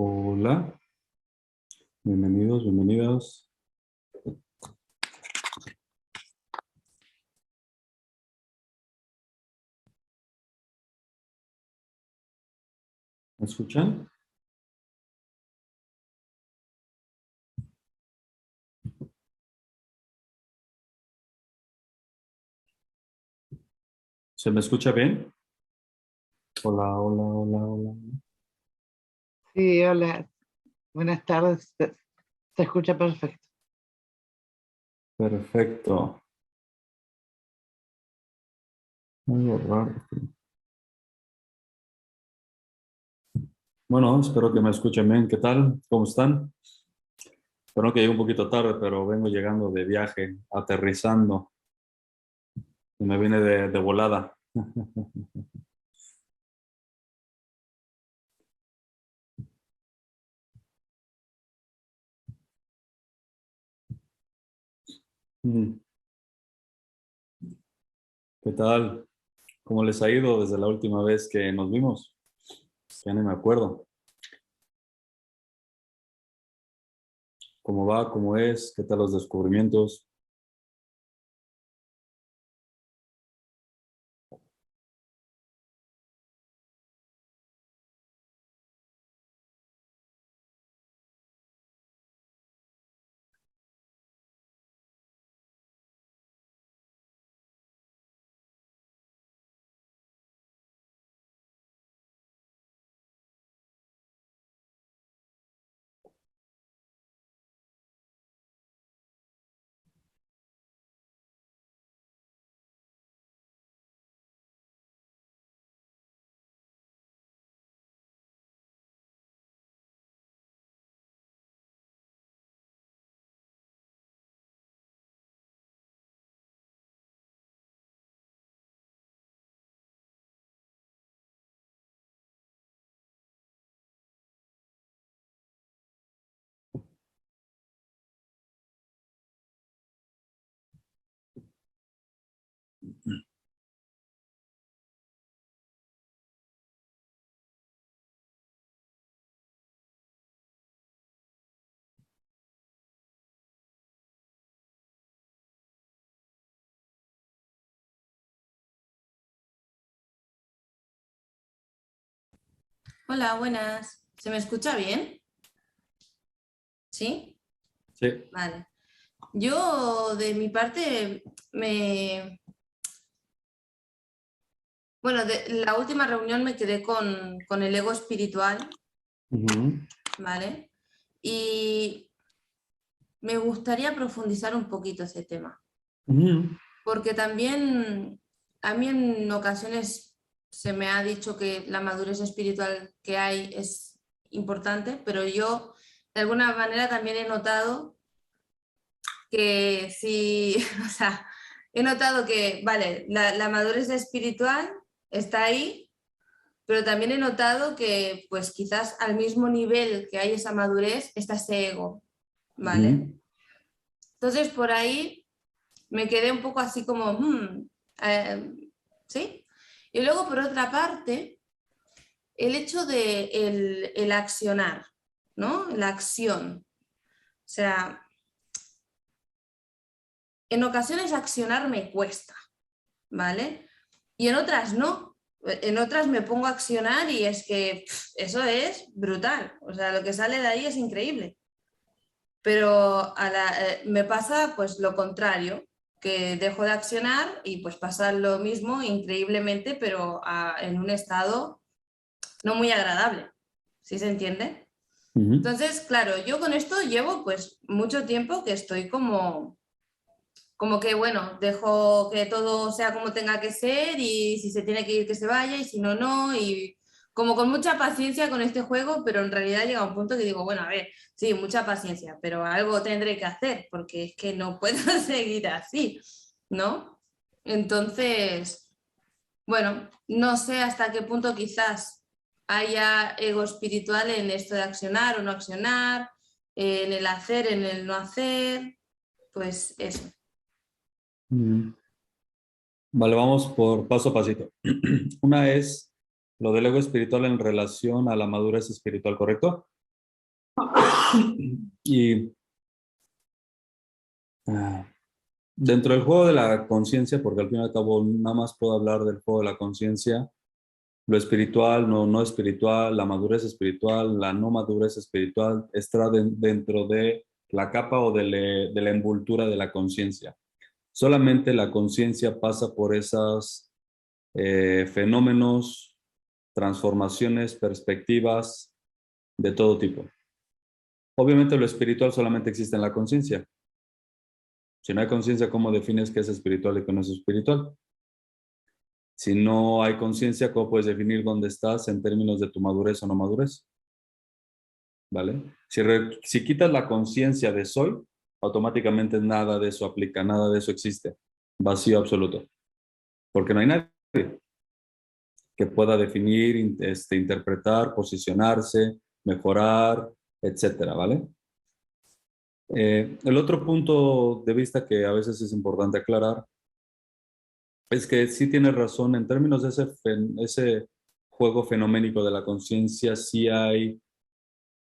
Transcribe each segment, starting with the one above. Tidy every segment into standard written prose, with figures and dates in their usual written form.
Hola, bienvenidos, bienvenidos. ¿Me escuchan? ¿Se me escucha bien? Hola, hola, hola, hola. Sí, hola, buenas tardes. Se escucha perfecto. Perfecto. Algo raro. Bueno, espero que me escuchen bien. ¿Qué tal? ¿Cómo están? Espero que llegue un poquito tarde, pero vengo llegando de viaje, aterrizando. Y me vine de volada. Mm, ¿Qué tal? ¿Cómo les ha ido desde la última vez que nos vimos? Ya ni me acuerdo. ¿Cómo va? ¿Cómo es? ¿Qué tal los descubrimientos? Hola, buenas. ¿Se me escucha bien? ¿Sí? Sí. Vale. Yo, de mi parte, Bueno, de la última reunión me quedé con el ego espiritual, Ujú. ¿vale? Y me gustaría profundizar un poquito ese tema, Ujú. porque también a mí en ocasiones se me ha dicho que la madurez espiritual que hay es importante, pero yo de alguna manera también he notado que sí, o sea, he notado que, vale, la madurez espiritual está ahí, pero también he notado que pues quizás al mismo nivel que hay esa madurez está ese ego, ¿vale? Ujú. Entonces por ahí me quedé un poco así como, ¿sí? Y luego por otra parte, el hecho de el accionar, ¿no? La acción. O sea, en ocasiones accionar me cuesta, ¿vale? Y en otras no. En otras me pongo a accionar y es que eso es brutal. O sea, lo que sale de ahí es increíble. Pero me pasa pues lo contrario, que dejo de accionar y pues pasa lo mismo increíblemente, pero en un estado no muy agradable. ¿Sí se entiende? Ujú. Entonces, claro, yo con esto llevo pues mucho tiempo que estoy como que, bueno, dejo que todo sea como tenga que ser y si se tiene que ir que se vaya y si no, no, y como con mucha paciencia con este juego, pero en realidad llega un punto que digo, bueno, a ver, sí, mucha paciencia, pero algo tendré que hacer porque es que no puedo seguir así, ¿no? Entonces, bueno, no sé hasta qué punto quizás haya ego espiritual en esto de accionar o no accionar, en el hacer, en el no hacer, pues eso. Ujú. Vale, vamos por paso a pasito. Una es lo del ego espiritual en relación a la madurez espiritual, ¿correcto? Y dentro del juego de la conciencia, porque al fin y al cabo nada más puedo hablar del juego de la conciencia, lo espiritual, no espiritual, la madurez espiritual, la no madurez espiritual, está dentro de la capa o de la envoltura de la conciencia. Solamente la conciencia pasa por esos fenómenos, transformaciones, perspectivas de todo tipo. Obviamente lo espiritual solamente existe en la conciencia. Si no hay conciencia, ¿cómo defines qué es espiritual y qué no es espiritual? Si no hay conciencia, ¿cómo puedes definir dónde estás en términos de tu madurez o no madurez? ¿Vale? Si quitas la conciencia de soy, automáticamente nada de eso aplica, nada de eso existe. Vacío absoluto. Porque no hay nadie que pueda definir, interpretar, posicionarse, mejorar, etcétera, ¿vale? El otro punto de vista que a veces es importante aclarar es que sí tienes razón, en términos de ese juego fenoménico de la conciencia, sí hay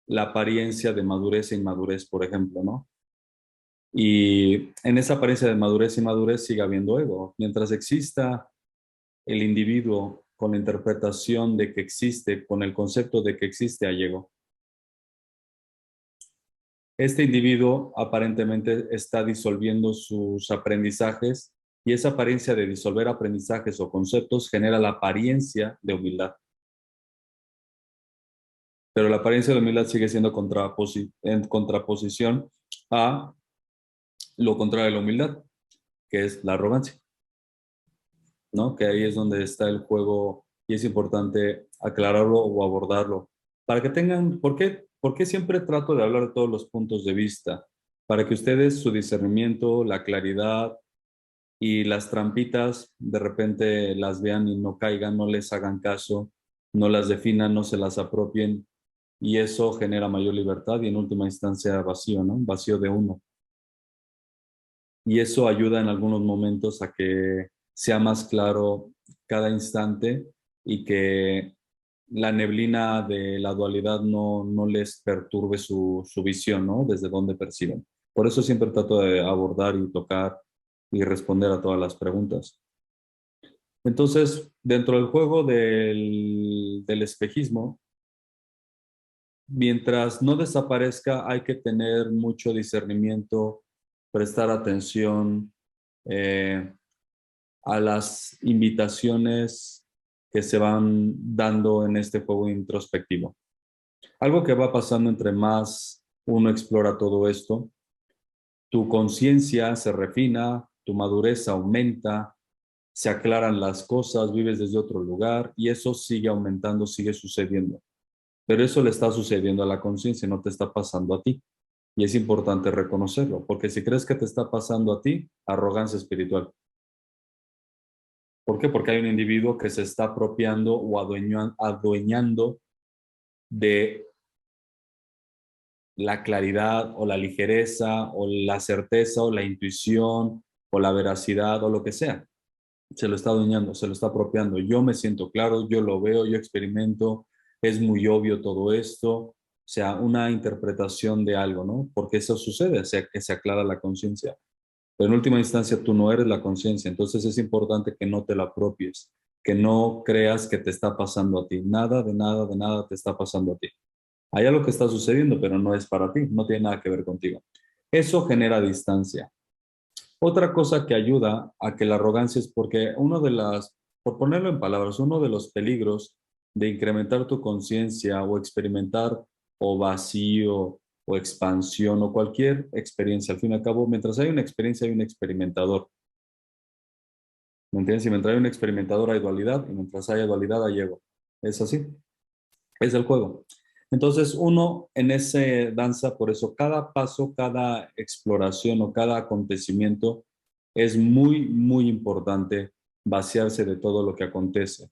la apariencia de madurez e inmadurez, por ejemplo, ¿no? Y en esa apariencia de madurez e inmadurez sigue habiendo ego. Mientras exista el individuo con la interpretación de que existe, con el concepto de que existe, hay ego. Este individuo aparentemente está disolviendo sus aprendizajes y esa apariencia de disolver aprendizajes o conceptos genera la apariencia de humildad. Pero la apariencia de humildad sigue siendo en contraposición a lo contrario de la humildad, que es la arrogancia, ¿no? Que ahí es donde está el juego y es importante aclararlo o abordarlo. Para que tengan, ¿por qué siempre trato de hablar de todos los puntos de vista? Para que ustedes su discernimiento, la claridad y las trampitas de repente las vean y no caigan, no les hagan caso, no las definan, no se las apropien y eso genera mayor libertad y en última instancia vacío, ¿no? Vacío de uno. Y eso ayuda en algunos momentos a que sea más claro cada instante y que la neblina de la dualidad no les perturbe su visión, ¿no? Desde donde perciben. Por eso siempre trato de abordar y tocar y responder a todas las preguntas. Entonces, dentro del juego del espejismo, mientras no desaparezca, hay que tener mucho discernimiento, prestar atención a las invitaciones que se van dando en este juego introspectivo. Algo que va pasando entre más uno explora todo esto, tu conciencia se refina, tu madurez aumenta, se aclaran las cosas, vives desde otro lugar y eso sigue aumentando, sigue sucediendo. Pero eso le está sucediendo a la conciencia, no te está pasando a ti. Y es importante reconocerlo, porque si crees que te está pasando a ti, arrogancia espiritual. ¿Por qué? Porque hay un individuo que se está apropiando o adueñando de la claridad o la ligereza o la certeza o la intuición o la veracidad o lo que sea. Se lo está adueñando, se lo está apropiando. Yo me siento claro, yo lo veo, yo experimento, es muy obvio todo esto. O sea, una interpretación de algo, ¿no? Porque eso sucede, o sea, que se aclara la conciencia. Pero en última instancia tú no eres la conciencia, entonces es importante que no te la apropies, que no creas que te está pasando a ti. Nada, de nada, de nada te está pasando a ti. Hay algo que está sucediendo, pero no es para ti, no tiene nada que ver contigo. Eso genera distancia. Otra cosa que ayuda a que la arrogancia es porque por ponerlo en palabras, uno de los peligros de incrementar tu conciencia o experimentar o vacío o expansión o cualquier experiencia, al fin y al cabo, mientras hay una experiencia hay un experimentador. ¿Me entiendes? Si mientras hay un experimentador hay dualidad y mientras haya dualidad hay ego. Es así. Es el juego. Entonces uno en ese danza, por eso cada paso, cada exploración o cada acontecimiento es muy, muy importante vaciarse de todo lo que acontece,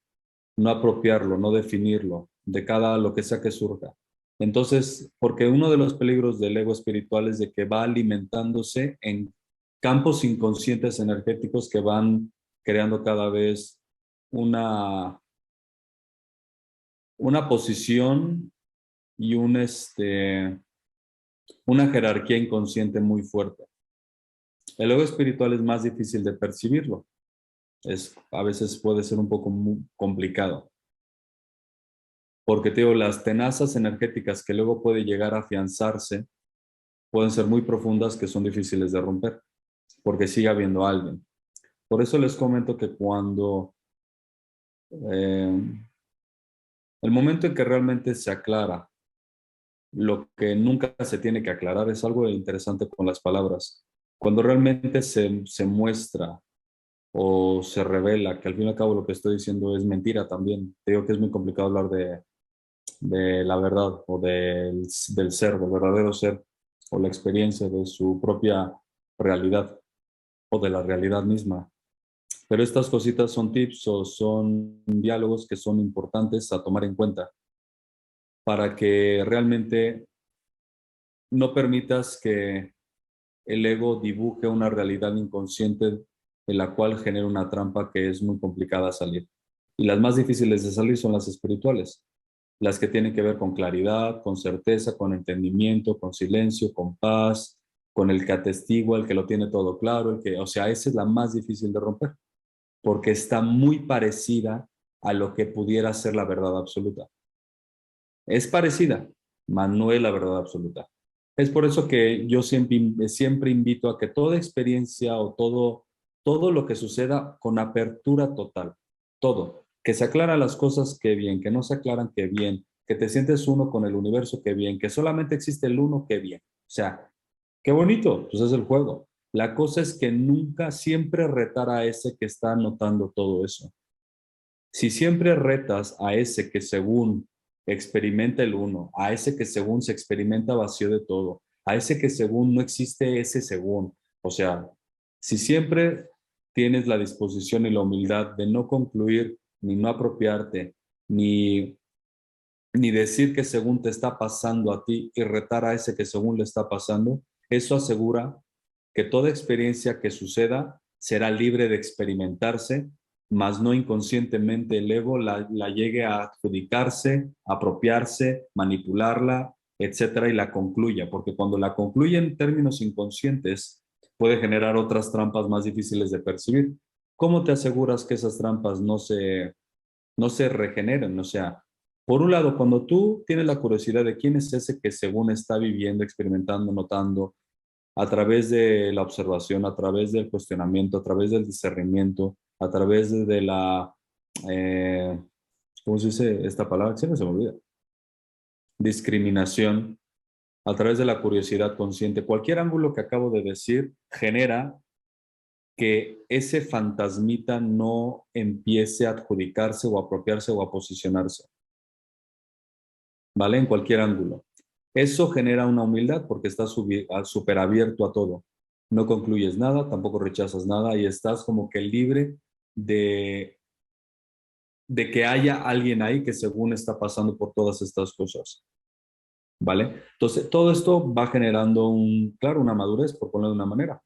no apropiarlo, no definirlo, de cada lo que sea que surja. Entonces, porque uno de los peligros del ego espiritual es de que va alimentándose en campos inconscientes energéticos que van creando cada vez una posición y una jerarquía inconsciente muy fuerte. El ego espiritual es más difícil de percibirlo. A veces puede ser un poco muy complicado. Porque te digo, las tenazas energéticas que luego puede llegar a afianzarse pueden ser muy profundas, que son difíciles de romper, porque sigue habiendo alguien. Por eso les comento que cuando el momento en que realmente se aclara lo que nunca se tiene que aclarar, es algo interesante con las palabras. Cuando realmente se muestra o se revela que al fin y al cabo lo que estoy diciendo es mentira también. Te digo que es muy complicado hablar de la verdad o del ser, del verdadero ser, o la experiencia de su propia realidad o de la realidad misma. Pero estas cositas son tips o son diálogos que son importantes a tomar en cuenta para que realmente no permitas que el ego dibuje una realidad inconsciente de la cual genera una trampa que es muy complicada salir. Y las más difíciles de salir son las espirituales, las que tienen que ver con claridad, con certeza, con entendimiento, con silencio, con paz, con el que atestigua, el que lo tiene todo claro, o sea, esa es la más difícil de romper, porque está muy parecida a lo que pudiera ser la verdad absoluta. Es parecida, mas no es la verdad absoluta. Es por eso que yo siempre invito a que toda experiencia o todo lo que suceda con apertura total, todo, que se aclaran las cosas, que bien, que no se aclaran, que bien, que te sientes uno con el universo, que bien, que solamente existe el uno, que bien. O sea, qué bonito, pues es el juego. La cosa es que nunca, siempre retar a ese que está notando todo eso. Si siempre retas a ese que según experimenta el uno, a ese que según se experimenta vacío de todo, a ese que según no existe ese según, o sea, si siempre tienes la disposición y la humildad de no concluir, ni no apropiarte, ni decir que según te está pasando a ti y retar a ese que según le está pasando, eso asegura que toda experiencia que suceda será libre de experimentarse, mas no inconscientemente el ego la llegue a adjudicarse, apropiarse, manipularla, etcétera, y la concluya, porque cuando la concluye en términos inconscientes, puede generar otras trampas más difíciles de percibir. ¿Cómo te aseguras que esas trampas no se regeneren? O sea, por un lado, cuando tú tienes la curiosidad de quién es ese que según está viviendo, experimentando, notando, a través de la observación, a través del cuestionamiento, a través del discernimiento, a través de la, eh, ¿cómo se dice esta palabra? Siempre se me olvida. Discriminación, a través de la curiosidad consciente. Cualquier ángulo que acabo de decir genera que ese fantasmita no empiece a adjudicarse o a apropiarse o a posicionarse, ¿vale? En cualquier ángulo. Eso genera una humildad porque estás súper abierto a todo. No concluyes nada, tampoco rechazas nada y estás como que libre de, de que haya alguien ahí que según está pasando por todas estas cosas, ¿vale? Entonces, todo esto va generando claro, una madurez, por ponerlo de una manera.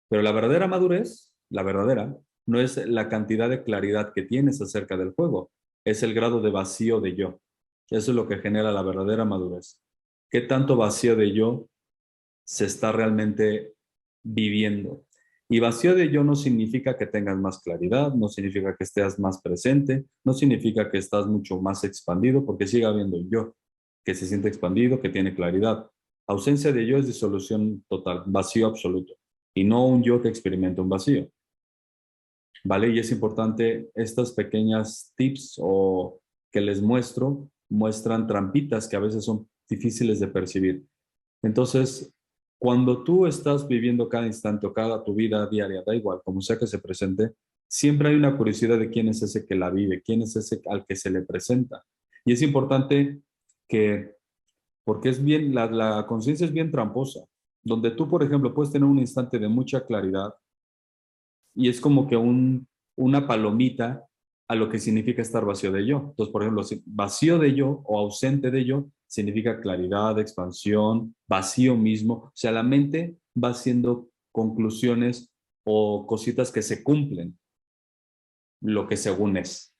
Pero la verdadera madurez, la verdadera, no es la cantidad de claridad que tienes acerca del juego, es el grado de vacío de yo. Eso es lo que genera la verdadera madurez. ¿Qué tanto vacío de yo se está realmente viviendo? Y vacío de yo no significa que tengas más claridad, no significa que estés más presente, no significa que estás mucho más expandido, porque sigue habiendo yo, que se siente expandido, que tiene claridad. Ausencia de yo es disolución total, vacío absoluto, y no un yo que experimenta un vacío. ¿Vale? Y es importante estas pequeñas tips o que les muestran trampitas que a veces son difíciles de percibir. Entonces, cuando tú estás viviendo cada instante o cada tu vida diaria, da igual, como sea que se presente, siempre hay una curiosidad de quién es ese que la vive, quién es ese al que se le presenta. Y es importante porque es bien, la conciencia es bien tramposa, donde tú, por ejemplo, puedes tener un instante de mucha claridad y es como que una palomita a lo que significa estar vacío de yo. Entonces, por ejemplo, vacío de yo o ausente de yo significa claridad, expansión, vacío mismo. O sea, la mente va haciendo conclusiones o cositas que se cumplen, lo que según es.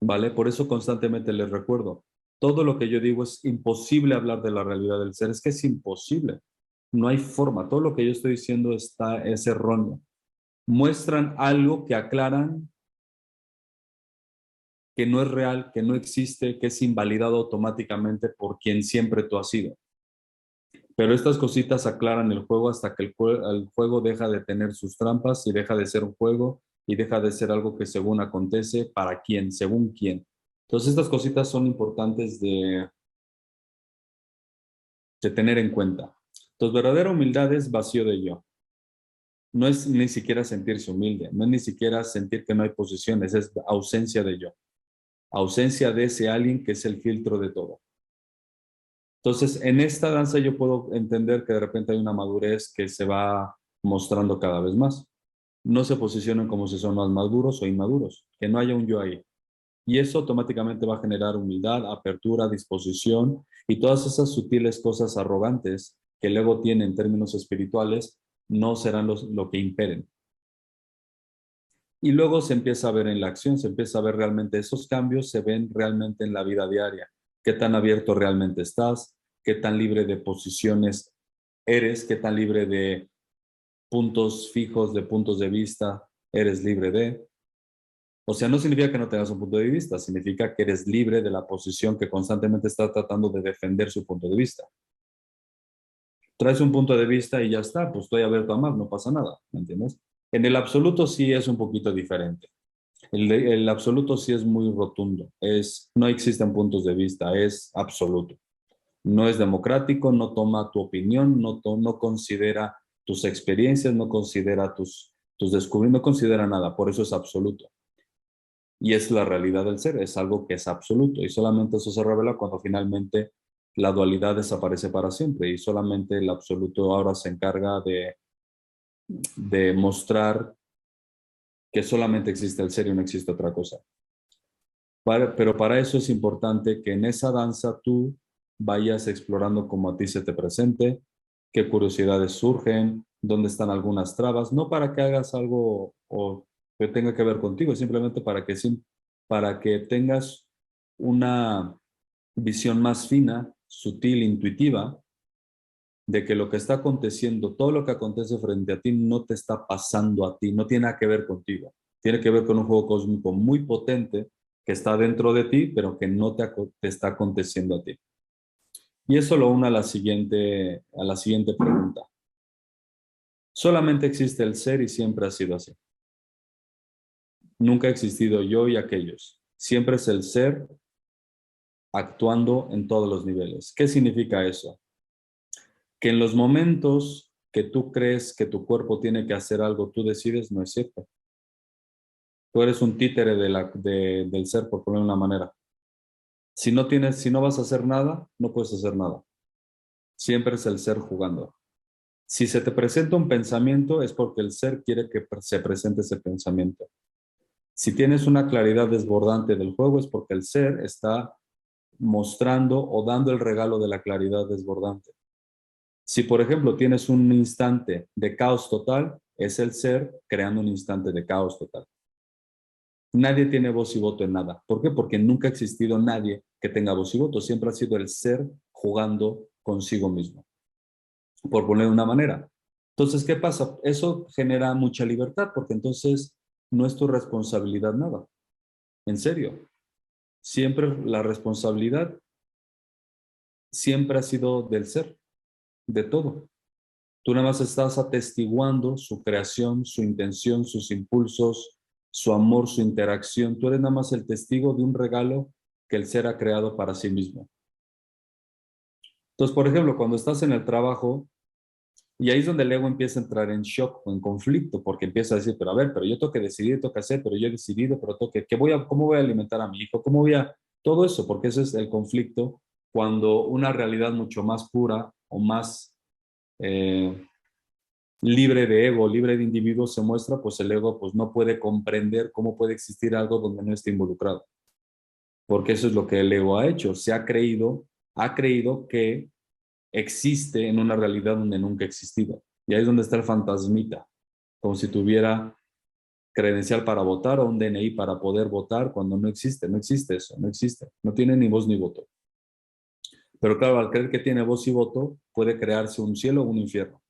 ¿Vale? Por eso constantemente les recuerdo, Todo lo que yo digo es imposible hablar de la realidad del ser. Es que es imposible. No hay forma. Todo lo que yo estoy diciendo es erróneo. Muestran algo que aclaran que no es real, que no existe, que es invalidado automáticamente por quien siempre tú has sido. Pero estas cositas aclaran el juego hasta que el juego deja de tener sus trampas y deja de ser un juego y deja de ser algo que según acontece para quién, según quién. Entonces estas cositas son importantes de tener en cuenta. Entonces verdadera humildad es vacío de yo. No es ni siquiera sentirse humilde, no es ni siquiera sentir que no hay posiciones, es ausencia de yo. Ausencia de ese alguien que es el filtro de todo. Entonces, en esta danza yo puedo entender que de repente hay una madurez que se va mostrando cada vez más. No se posicionan como si son más maduros o inmaduros, que no haya un yo ahí. Y eso automáticamente va a generar humildad, apertura, disposición y todas esas sutiles cosas arrogantes que el ego tiene en términos espirituales no serán lo que imperen. Y luego se empieza a ver en la acción, se empieza a ver realmente esos cambios, se ven realmente en la vida diaria. ¿Qué tan abierto realmente estás? ¿Qué tan libre de posiciones eres? ¿Qué tan libre de puntos fijos, de puntos de vista eres libre de? O sea, no significa que no tengas un punto de vista, significa que eres libre de la posición que constantemente está tratando de defender su punto de vista. Traes un punto de vista y ya está, pues estoy abierto a más, no pasa nada, ¿me entiendes? En el absoluto sí es un poquito diferente. El absoluto sí es muy rotundo, no existen puntos de vista, es absoluto. No es democrático, no toma tu opinión, no considera tus experiencias, no considera tus descubrimientos, no considera nada, por eso es absoluto. Y es la realidad del ser, es algo que es absoluto y solamente eso se revela cuando finalmente la dualidad desaparece para siempre y solamente el absoluto ahora se encarga de mostrar que solamente existe el ser y no existe otra cosa. Pero para eso es importante que en esa danza tú vayas explorando cómo a ti se te presente, qué curiosidades surgen, dónde están algunas trabas, no para que hagas algo o que tenga que ver contigo, simplemente para que tengas una visión más fina, sutil, intuitiva, de que lo que está aconteciendo, todo lo que acontece frente a ti no te está pasando a ti, no tiene nada que ver contigo. Tiene que ver con un juego cósmico muy potente que está dentro de ti, pero que no te está aconteciendo a ti. Y eso lo une a la siguiente pregunta. Solamente existe el ser y siempre ha sido así. Nunca ha existido yo y aquellos. Siempre es el ser actuando en todos los niveles. ¿Qué significa eso? Que en los momentos que tú crees que tu cuerpo tiene que hacer algo, tú decides, no es cierto. Tú eres un títere del ser, por ponerlo de una manera. Si no vas a hacer nada, no puedes hacer nada. Siempre es el ser jugando. Si se te presenta un pensamiento, es porque el ser quiere que se presente ese pensamiento. Si tienes una claridad desbordante del juego, es porque el ser está mostrando o dando el regalo de la claridad desbordante. Si, por ejemplo, tienes un instante de caos total, es el ser creando un instante de caos total. Nadie tiene voz y voto en nada. ¿Por qué? Porque nunca ha existido nadie que tenga voz y voto. Siempre ha sido el ser jugando consigo mismo, por poner de una manera. Entonces, ¿qué pasa? Eso genera mucha libertad, porque entonces no es tu responsabilidad nada. En serio. Siempre la responsabilidad siempre ha sido del ser, de todo. Tú nada más estás atestiguando su creación, su intención, sus impulsos, su amor, su interacción. Tú eres nada más el testigo de un regalo que el ser ha creado para sí mismo. Entonces, por ejemplo, cuando estás en el trabajo, y ahí es donde el ego empieza a entrar en shock o en conflicto, porque empieza a decir, pero a ver, pero yo tengo que decidir, tengo que hacer, pero yo he decidido, pero tengo que, ¿cómo voy a alimentar a mi hijo? ¿Cómo voy a...? Todo eso, porque ese es el conflicto cuando una realidad mucho más pura o más libre de ego, libre de individuo se muestra, pues el ego pues no puede comprender cómo puede existir algo donde no esté involucrado. Porque eso es lo que el ego ha hecho. Ha creído que existe en una realidad donde nunca ha existido. Y ahí es donde está el fantasmita, como si tuviera credencial para votar o un DNI para poder votar cuando no existe eso, no existe. No tiene ni voz ni voto. Pero claro, al creer que tiene voz y voto, puede crearse un cielo o un infierno,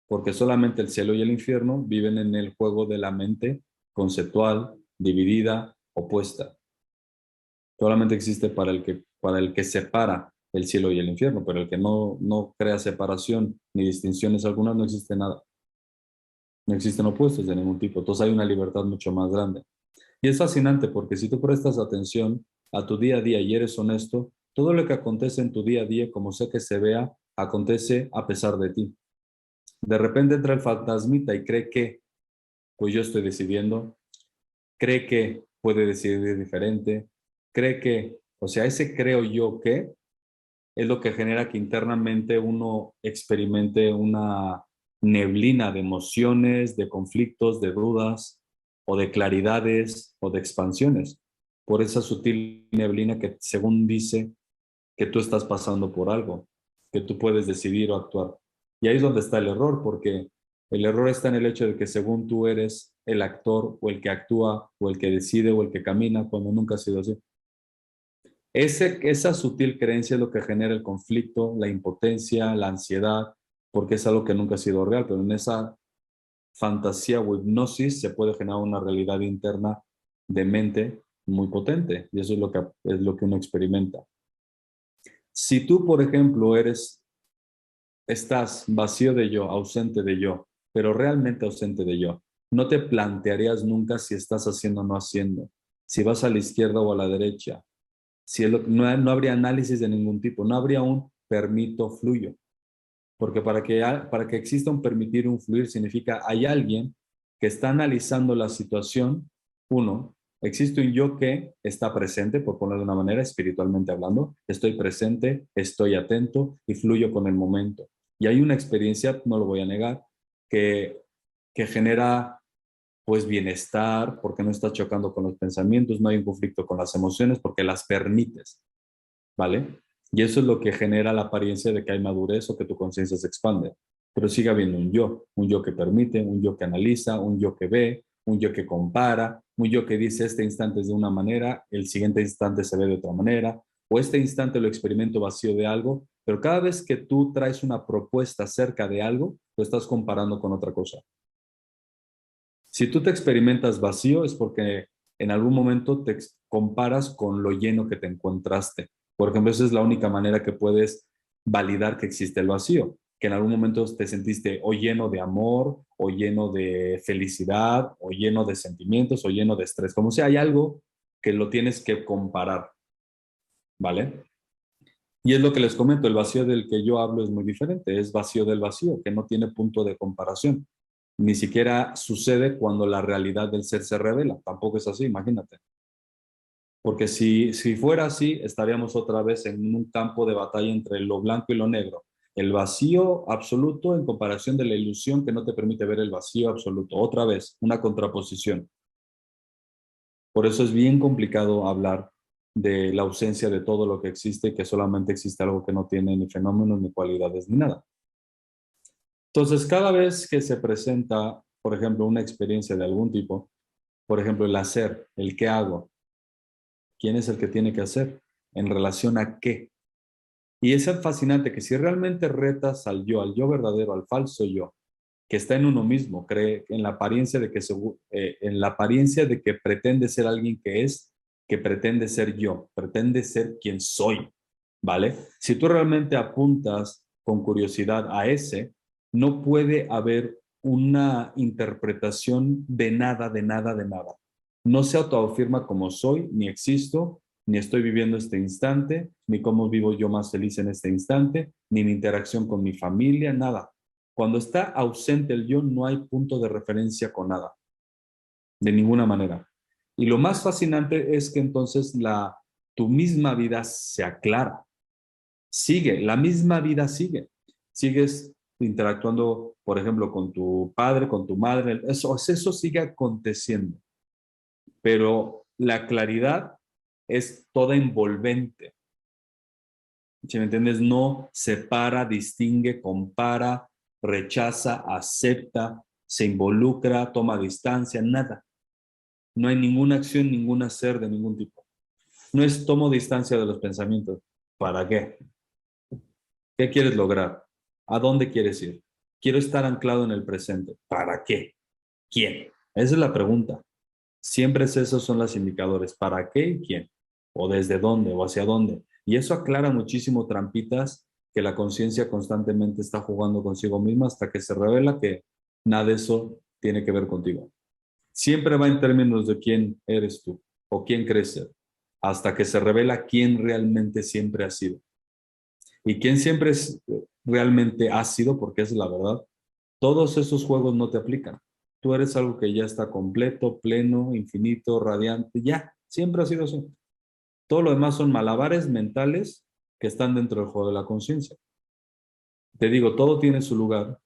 porque solamente el cielo y el infierno viven en el juego de la mente conceptual, dividida, opuesta. Solamente existe para el que separa el cielo y el infierno, pero el que no crea separación ni distinciones algunas, no existe nada. No existen opuestos de ningún tipo. Entonces hay una libertad mucho más grande. Y es fascinante porque si tú prestas atención a tu día a día y eres honesto, todo lo que acontece en tu día a día, como sea que se vea, acontece a pesar de ti. De repente entra el fantasmita y cree que, pues yo estoy decidiendo, cree que puede decidir diferente, cree que, o sea, ese creo yo que es lo que genera que internamente uno experimente una neblina de emociones, de conflictos, de dudas, o de claridades, o de expansiones. Por esa sutil neblina que según dice que tú estás pasando por algo, que tú puedes decidir o actuar. Y ahí es donde está el error, porque el error está en el hecho de que según tú eres el actor o el que actúa o el que decide o el que camina, cuando nunca ha sido así. Esa sutil creencia es lo que genera el conflicto, la impotencia, la ansiedad, porque es algo que nunca ha sido real, pero en esa fantasía o hipnosis se puede generar una realidad interna de mente muy potente, y eso es lo que uno experimenta. Si tú, por ejemplo, estás vacío de yo, ausente de yo, pero realmente ausente de yo, no te plantearías nunca si estás haciendo o no haciendo, si vas a la izquierda o a la derecha, si no habría análisis de ningún tipo, no habría un permito fluyo, porque para que exista un permitir, un fluir, significa hay alguien que está analizando la situación. Uno, existe un yo que está presente, por ponerlo de una manera, espiritualmente hablando, estoy presente, estoy atento y fluyo con el momento. Y hay una experiencia, no lo voy a negar, que, que genera pues bienestar, porque no estás chocando con los pensamientos, no hay un conflicto con las emociones, porque las permites, ¿vale? Y eso es lo que genera la apariencia de que hay madurez o que tu conciencia se expande. Pero sigue habiendo un yo que permite, un yo que analiza, un yo que ve, un yo que compara, un yo que dice este instante es de una manera, el siguiente instante se ve de otra manera, o este instante lo experimento vacío de algo, pero cada vez que tú traes una propuesta acerca de algo, lo estás comparando con otra cosa. Si tú te experimentas vacío es porque en algún momento te comparas con lo lleno que te encontraste. Por ejemplo, esa es la única manera que puedes validar que existe el vacío, que en algún momento te sentiste o lleno de amor, o lleno de felicidad, o lleno de sentimientos, o lleno de estrés. Como si hay algo que lo tienes que comparar, ¿vale? Y es lo que les comento, el vacío del que yo hablo es muy diferente, es vacío del vacío, que no tiene punto de comparación. Ni siquiera sucede cuando la realidad del ser se revela, tampoco es así, imagínate. Porque si fuera así, estaríamos otra vez en un campo de batalla entre lo blanco y lo negro. El vacío absoluto en comparación de la ilusión que no te permite ver el vacío absoluto. Otra vez, una contraposición. Por eso es bien complicado hablar de la ausencia de todo lo que existe, que solamente existe algo que no tiene ni fenómenos, ni cualidades, ni nada. Entonces, cada vez que se presenta, por ejemplo, una experiencia de algún tipo, por ejemplo, el hacer, el qué hago, quién es el que tiene que hacer, en relación a qué. Y es fascinante que si realmente retas al yo verdadero, al falso yo, que está en uno mismo, cree en la apariencia de en la apariencia de que pretende ser alguien que pretende ser yo, pretende ser quien soy, ¿vale? Si tú realmente apuntas con curiosidad a ese, no puede haber una interpretación de nada, de nada, de nada. No se autoafirma como soy, ni existo, ni estoy viviendo este instante, ni cómo vivo yo más feliz en este instante, ni mi interacción con mi familia, nada. Cuando está ausente el yo, no hay punto de referencia con nada, de ninguna manera. Y lo más fascinante es que entonces tu misma vida se aclara, sigue, la misma vida sigue. Sigues interactuando, por ejemplo, con tu padre, con tu madre, eso sigue aconteciendo, pero la claridad es toda envolvente. Si me entiendes, no separa, distingue, compara, rechaza, acepta, se involucra, toma distancia, nada. No hay ninguna acción, ningún hacer de ningún tipo. No es tomo distancia de los pensamientos. ¿Para qué? ¿Qué quieres lograr? ¿A dónde quieres ir? Quiero estar anclado en el presente. ¿Para qué? ¿Quién? Esa es la pregunta. Siempre esos son los indicadores. ¿Para qué y quién? ¿O desde dónde? ¿O hacia dónde? Y eso aclara muchísimo trampitas que la conciencia constantemente está jugando consigo misma hasta que se revela que nada de eso tiene que ver contigo. Siempre va en términos de quién eres tú o quién crees ser, hasta que se revela quién realmente siempre ha sido. Y quién siempre realmente ha sido, porque es la verdad, todos esos juegos no te aplican. Tú eres algo que ya está completo, pleno, infinito, radiante, ya, siempre ha sido así. Todo lo demás son malabares mentales que están dentro del juego de la conciencia. Te digo, todo tiene su lugar,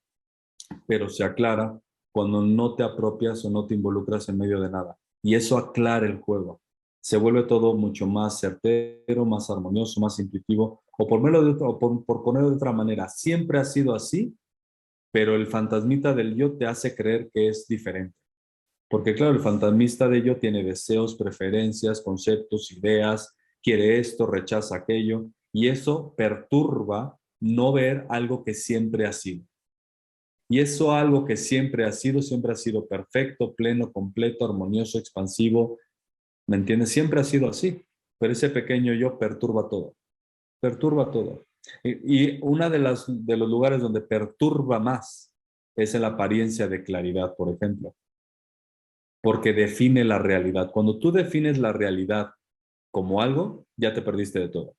pero se aclara cuando no te apropias o no te involucras en medio de nada. Y eso aclara el juego. Se vuelve todo mucho más certero, más armonioso, más intuitivo, o por ponerlo de otra manera, siempre ha sido así, pero el fantasmita del yo te hace creer que es diferente. Porque claro, el fantasmista de yo tiene deseos, preferencias, conceptos, ideas, quiere esto, rechaza aquello, y eso perturba no ver algo que siempre ha sido. Y eso algo que siempre ha sido perfecto, pleno, completo, armonioso, expansivo, ¿me entiendes? Siempre ha sido así, pero ese pequeño yo perturba todo. Y una de los lugares donde perturba más es en la apariencia de claridad, por ejemplo, porque define la realidad. Cuando tú defines la realidad como algo, ya te perdiste de todo.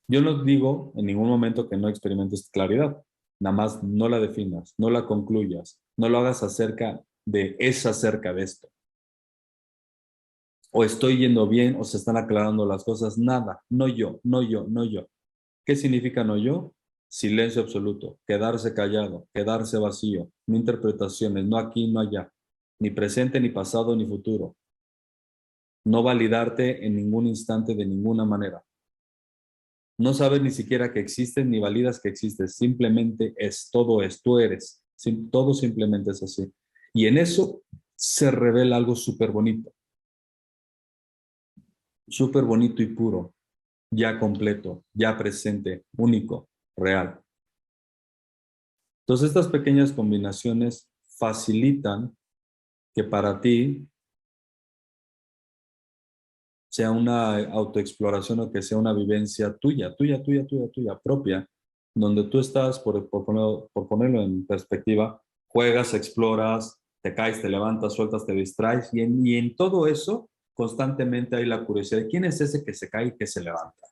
Yo no digo en ningún momento que no experimentes claridad, nada más no la definas, no la concluyas, no lo hagas acerca de es acerca de esto. O estoy yendo bien o se están aclarando las cosas, nada, no yo, no yo, no yo. ¿Qué significa no yo? Silencio absoluto, quedarse callado, quedarse vacío, no interpretaciones, no aquí, no allá, ni presente, ni pasado, ni futuro. No validarte en ningún instante de ninguna manera. No sabes ni siquiera que existes ni validas que existes. Simplemente es, tú eres. Todo simplemente es así. Y en eso se revela algo súper bonito y puro, ya completo, ya presente, único, real. Entonces estas pequeñas combinaciones facilitan que para ti sea una autoexploración o que sea una vivencia tuya, propia, donde tú estás, por ponerlo en perspectiva, juegas, exploras, te caes, te levantas, sueltas, te distraes, y en todo eso constantemente hay la curiosidad de quién es ese que se cae y que se levanta.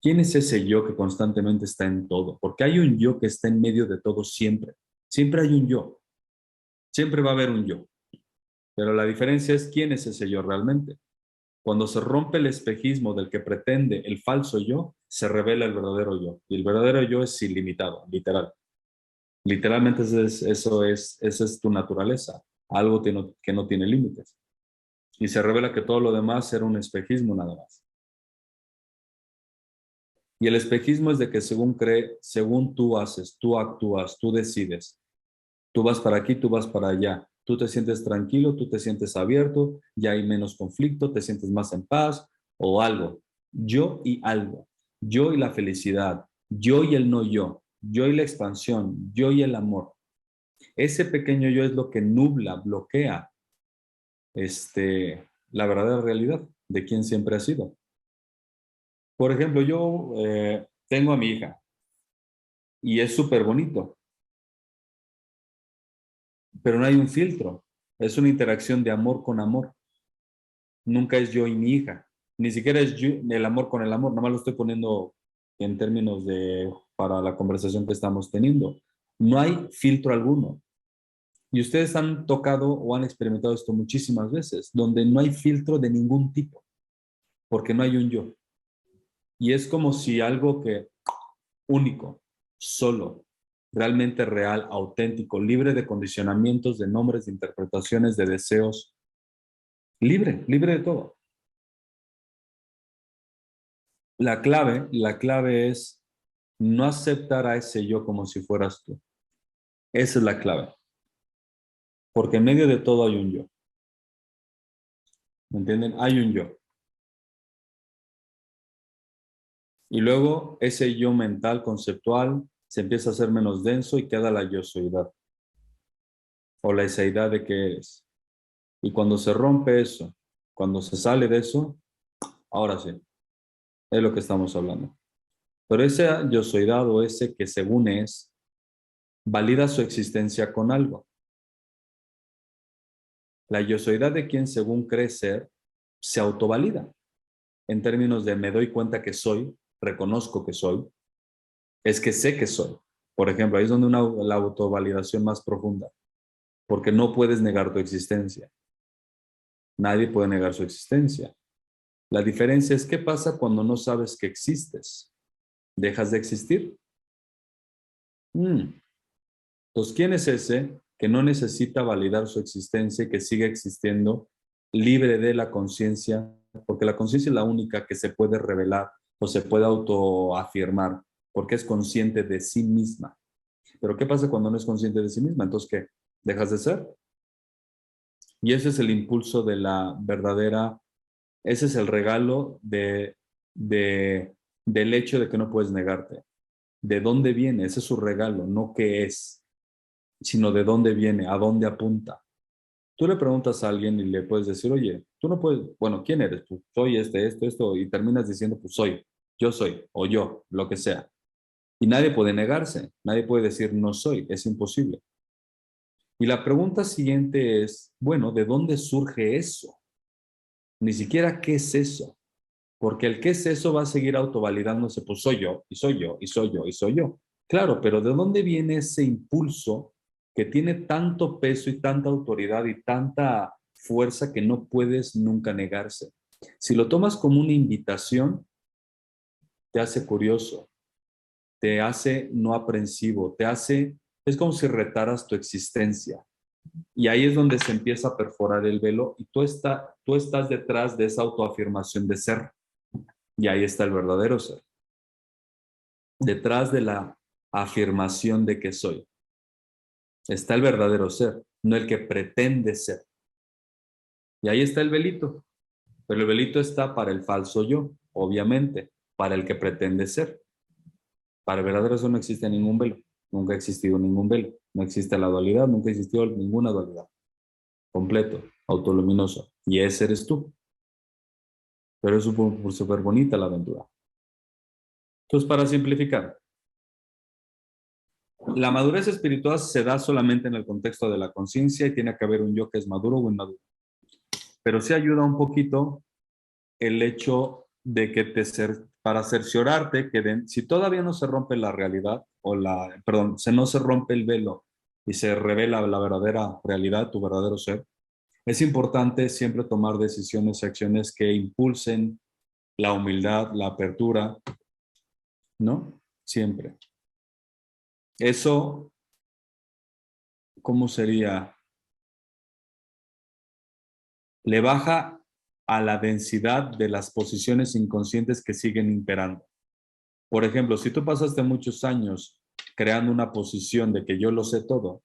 ¿Quién es ese yo que constantemente está en todo? Porque hay un yo que está en medio de todo siempre. Siempre hay un yo. Siempre va a haber un yo. Pero la diferencia es quién es ese yo realmente. Cuando se rompe el espejismo del que pretende el falso yo, se revela el verdadero yo. Y el verdadero yo es ilimitado, literal. Literalmente esa es tu naturaleza, algo que no tiene límites. Y se revela que todo lo demás era un espejismo nada más. Y el espejismo es de que según tú haces, tú actúas, tú decides. Tú vas para aquí, tú vas para allá. Tú te sientes tranquilo, tú te sientes abierto, ya hay menos conflicto, te sientes más en paz o algo. Yo y algo. Yo y la felicidad. Yo y el no yo. Yo y la expansión. Yo y el amor. Ese pequeño yo es lo que nubla, bloquea la verdadera realidad de quien siempre ha sido. Por ejemplo, yo tengo a mi hija y es súper bonito, pero no hay un filtro. Es una interacción de amor con amor. Nunca es yo y mi hija. Ni siquiera es yo, el amor con el amor. Nada más lo estoy poniendo en términos para la conversación que estamos teniendo. No hay filtro alguno. Y ustedes han tocado o han experimentado esto muchísimas veces, donde no hay filtro de ningún tipo, porque no hay un yo. Y es como si algo que único, solo, realmente real, auténtico, libre de condicionamientos, de nombres, de interpretaciones, de deseos, libre de todo. La clave es no aceptar a ese yo como si fueras tú. Esa es la clave. Porque en medio de todo hay un yo. ¿Me entienden? Hay un yo. Y luego ese yo mental, conceptual, se empieza a hacer menos denso y queda la yo-soidad. O la eseidad de que eres. Y cuando se rompe eso, cuando se sale de eso, ahora sí, es lo que estamos hablando. Pero ese yo-soidad o ese que según es, valida su existencia con algo. La yo-soidad de quien según cree ser, se autovalida. En términos de me doy cuenta que soy, reconozco que soy, es que sé que soy. Por ejemplo, ahí es donde la autovalidación más profunda, porque no puedes negar tu existencia. Nadie puede negar su existencia. La diferencia es qué pasa cuando no sabes que existes. ¿Dejas de existir? Entonces, ¿quién es ese que no necesita validar su existencia y que sigue existiendo libre de la conciencia? Porque la conciencia es la única que se puede revelar o se puede autoafirmar, porque es consciente de sí misma. Pero ¿qué pasa cuando no es consciente de sí misma? Entonces, ¿qué? ¿Dejas de ser? Y ese es el impulso de la verdadera, ese es el regalo del hecho de que no puedes negarte. ¿De dónde viene? Ese es su regalo, no qué es, sino de dónde viene, a dónde apunta. Tú le preguntas a alguien y le puedes decir, oye, tú no puedes, bueno, ¿quién eres? Pues soy esto, y terminas diciendo, pues yo soy, o yo, lo que sea. Y nadie puede negarse, nadie puede decir no soy, es imposible. Y la pregunta siguiente es, bueno, ¿de dónde surge eso? Ni siquiera qué es eso, porque el qué es eso va a seguir autovalidándose, pues soy yo, y soy yo, y soy yo, y soy yo. Claro, pero ¿de dónde viene ese impulso que tiene tanto peso y tanta autoridad y tanta fuerza que no puedes nunca negarse? Si lo tomas como una invitación, te hace curioso, te hace no aprensivo, es como si retaras tu existencia. Y ahí es donde se empieza a perforar el velo y tú estás detrás de esa autoafirmación de ser. Y ahí está el verdadero ser. Detrás de la afirmación de que soy, está el verdadero ser, no el que pretende ser. Y ahí está el velito. Pero el velito está para el falso yo, obviamente, para el que pretende ser. Para el verdadero ser no existe ningún velo. Nunca ha existido ningún velo. No existe la dualidad, nunca ha existido ninguna dualidad. Completo, autoluminoso. Y ese eres tú. Pero es súper bonita la aventura. Entonces, para simplificar, la madurez espiritual se da solamente en el contexto de la conciencia y tiene que haber un yo que es maduro o inmaduro. Pero sí ayuda un poquito el hecho de que para cerciorarte que si todavía no se rompe la realidad si no se rompe el velo y se revela la verdadera realidad, tu verdadero ser, es importante siempre tomar decisiones y acciones que impulsen la humildad, la apertura, ¿no? Siempre. Eso, ¿cómo sería? Le baja a la densidad de las posiciones inconscientes que siguen imperando. Por ejemplo, si tú pasaste muchos años creando una posición de que yo lo sé todo,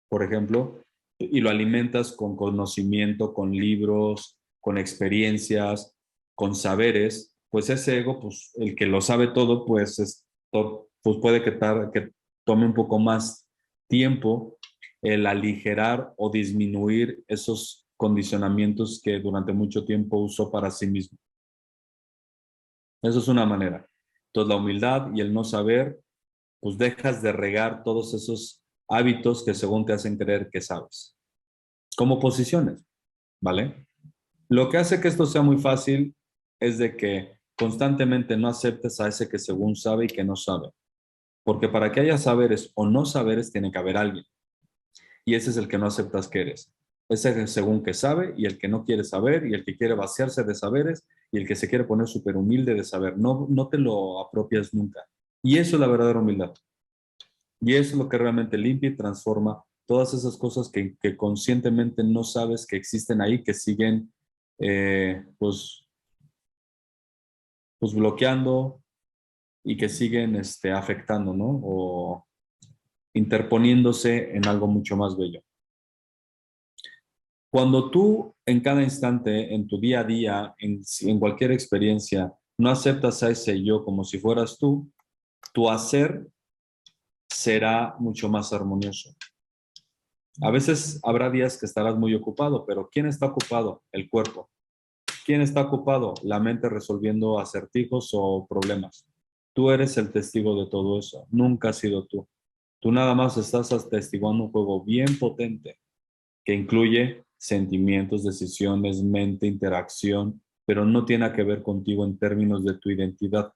por ejemplo, y lo alimentas con conocimiento, con libros, con experiencias, con saberes, pues ese ego, pues el que lo sabe todo, pues puede que tome un poco más tiempo el aligerar o disminuir esos condicionamientos que durante mucho tiempo usó para sí mismo. Eso es una manera. Entonces la humildad y el no saber, pues dejas de regar todos esos hábitos que según te hacen creer que sabes. Como posiciones, ¿vale? Lo que hace que esto sea muy fácil es de que constantemente no aceptes a ese que según sabe y que no sabe. Porque para que haya saberes o no saberes tiene que haber alguien. Y ese es el que no aceptas que eres. Ese es según que sabe y el que no quiere saber y el que quiere vaciarse de saberes y el que se quiere poner súper humilde de saber. No te lo apropias nunca. Y eso es la verdadera humildad. Y eso es lo que realmente limpia y transforma todas esas cosas que conscientemente no sabes que existen ahí, que siguen pues bloqueando y que siguen afectando, ¿no? O interponiéndose en algo mucho más bello. Cuando tú en cada instante, en tu día a día, en cualquier experiencia, no aceptas a ese yo como si fueras tú, tu hacer será mucho más armonioso. A veces habrá días que estarás muy ocupado, pero ¿quién está ocupado? El cuerpo. ¿Quién está ocupado? La mente resolviendo acertijos o problemas. Tú eres el testigo de todo eso. Nunca has sido tú. Tú nada más estás atestiguando un juego bien potente que incluye sentimientos, decisiones, mente, interacción, pero no tiene que ver contigo en términos de tu identidad.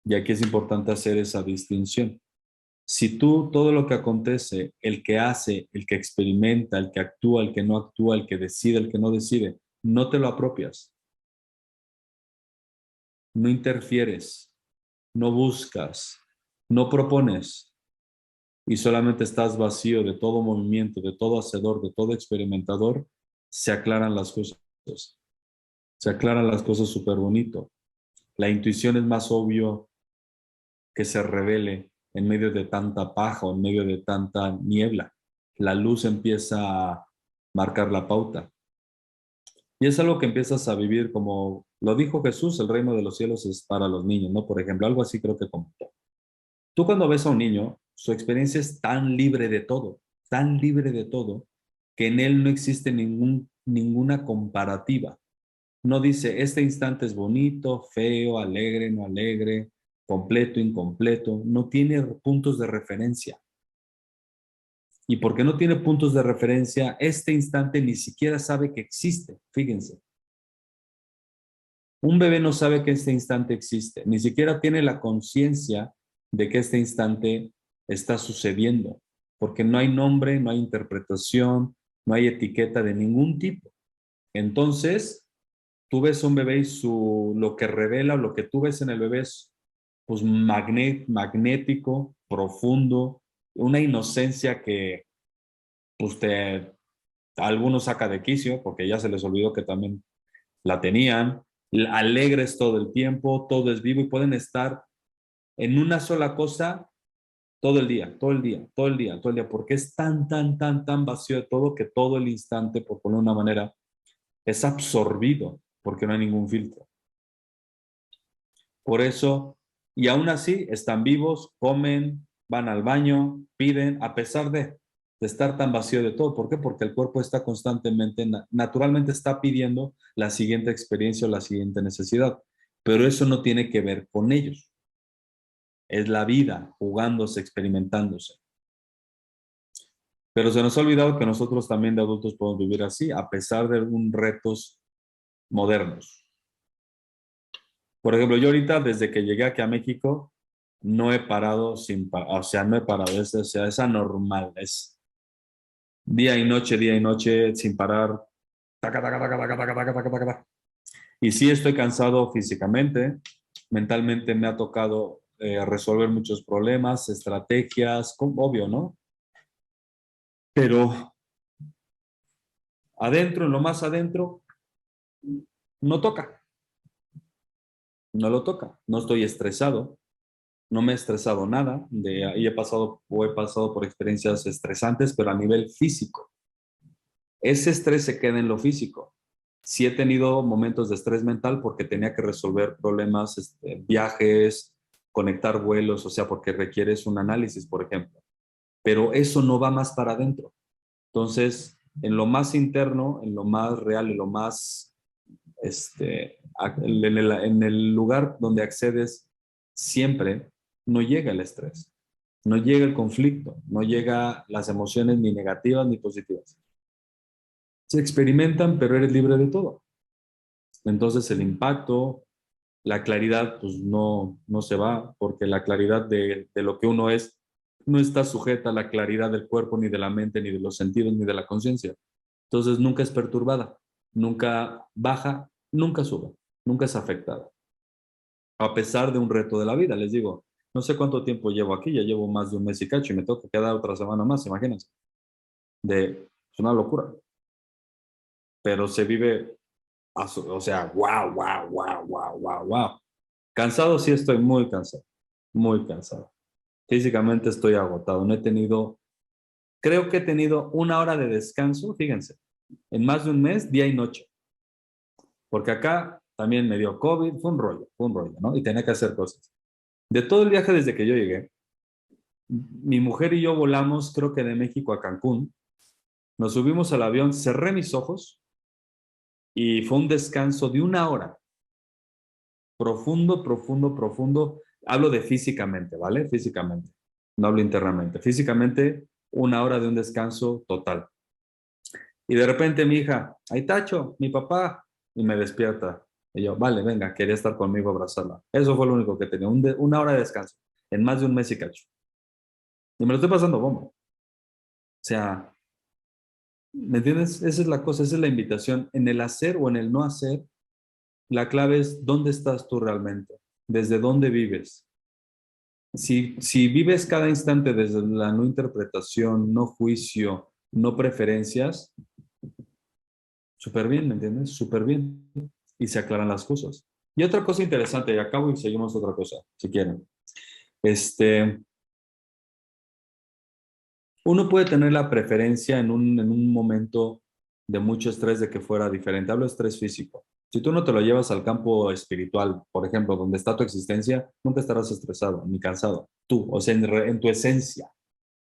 Y aquí es importante hacer esa distinción. Si tú, todo lo que acontece, el que hace, el que experimenta, el que actúa, el que no actúa, el que decide, el que no decide, no te lo apropias, no interfieres, no buscas, no propones y solamente estás vacío de todo movimiento, de todo hacedor, de todo experimentador, se aclaran las cosas. Se aclaran las cosas súper bonito. La intuición es más obvio que se revele en medio de tanta paja o en medio de tanta niebla. La luz empieza a marcar la pauta. Y es algo que empiezas a vivir como lo dijo Jesús, el reino de los cielos es para los niños, ¿no? Por ejemplo, algo así creo que comentó. Tú cuando ves a un niño, su experiencia es tan libre de todo, que en él no existe ninguna comparativa. No dice, este instante es bonito, feo, alegre, no alegre, completo, incompleto. No tiene puntos de referencia. Y porque no tiene puntos de referencia, este instante ni siquiera sabe que existe. Fíjense. Un bebé no sabe que este instante existe. Ni siquiera tiene la conciencia de que este instante está sucediendo. Porque no hay nombre, no hay interpretación, no hay etiqueta de ningún tipo. Entonces, tú ves a un bebé y lo que revela o lo que tú ves en el bebé es pues magnético, profundo, una inocencia que pues algunos saca de quicio porque ya se les olvidó que también la tenían, alegres todo el tiempo, todo es vivo y pueden estar en una sola cosa todo el día, todo el día, todo el día, todo el día, porque es tan vacío de todo que todo el instante, por poner una manera, es absorbido porque no hay ningún filtro. Por eso, y aún así están vivos, comen, van al baño, piden, a pesar de estar tan vacío de todo. ¿Por qué? Porque el cuerpo está constantemente, naturalmente está pidiendo la siguiente experiencia o la siguiente necesidad. Pero eso no tiene que ver con ellos. Es la vida jugándose, experimentándose. Pero se nos ha olvidado que nosotros también de adultos podemos vivir así, a pesar de un retos modernos. Por ejemplo, yo ahorita, desde que llegué aquí a México, no he parado o sea, no he parado, o sea, es anormal, es día y noche, sin parar, taca, taca, taca, taca, taca, taca, taca, taca. Y sí estoy cansado físicamente, mentalmente me ha tocado resolver muchos problemas, estrategias, obvio, ¿no? Pero adentro, en lo más adentro, no toca, no lo toca, no estoy estresado, no me he estresado nada, y he pasado por experiencias estresantes, pero a nivel físico. Ese estrés se queda en lo físico. Sí he tenido momentos de estrés mental porque tenía que resolver problemas, viajes, conectar vuelos, o sea, porque requieres un análisis, por ejemplo. Pero eso no va más para adentro. Entonces, en lo más interno, en lo más real, en lo más, en el lugar donde accedes siempre, no llega el estrés, no llega el conflicto, no llega las emociones ni negativas ni positivas. Se experimentan, pero eres libre de todo. Entonces el impacto, la claridad, pues no se va, porque la claridad de lo que uno es no está sujeta a la claridad del cuerpo, ni de la mente, ni de los sentidos, ni de la conciencia. Entonces nunca es perturbada, nunca baja, nunca sube, nunca es afectada. A pesar de un reto de la vida, les digo, no sé cuánto tiempo llevo aquí, ya llevo más de un mes y cacho y me toca quedar otra semana más, imagínense. Es una locura. Pero se vive, o sea, wow. Cansado sí estoy muy cansado, muy cansado. Físicamente estoy agotado, no he tenido, creo que he tenido 1 hora de descanso, fíjense, en más de un mes, día y noche. Porque acá también me dio COVID, fue un rollo, ¿no? Y tenía que hacer cosas. De todo el viaje desde que yo llegué, mi mujer y yo volamos, creo que de México a Cancún, nos subimos al avión, cerré mis ojos y fue un descanso de 1 hora. Profundo, profundo, profundo. Hablo de físicamente, ¿vale? Físicamente. No hablo internamente. Físicamente, 1 hora de un descanso total. Y de repente mi hija, ahí Tacho, mi papá, y me despierta. Y yo, vale, venga, quería estar conmigo, abrazarla. Eso fue lo único que tenía, 1 hora de descanso, en más de un mes y cacho. Y me lo estoy pasando bomba. O sea, ¿me entiendes? Esa es la cosa, esa es la invitación. En el hacer o en el no hacer, la clave es dónde estás tú realmente, desde dónde vives. Si vives cada instante desde la no interpretación, no juicio, no preferencias, súper bien, ¿me entiendes? Súper bien. Y se aclaran las cosas. Y otra cosa interesante, y acabo y seguimos otra cosa, si quieren. Uno puede tener la preferencia en un momento de mucho estrés de que fuera diferente. Hablo de estrés físico. Si tú no te lo llevas al campo espiritual, por ejemplo, donde está tu existencia, nunca estarás estresado ni cansado. Tú, o sea, en tu esencia,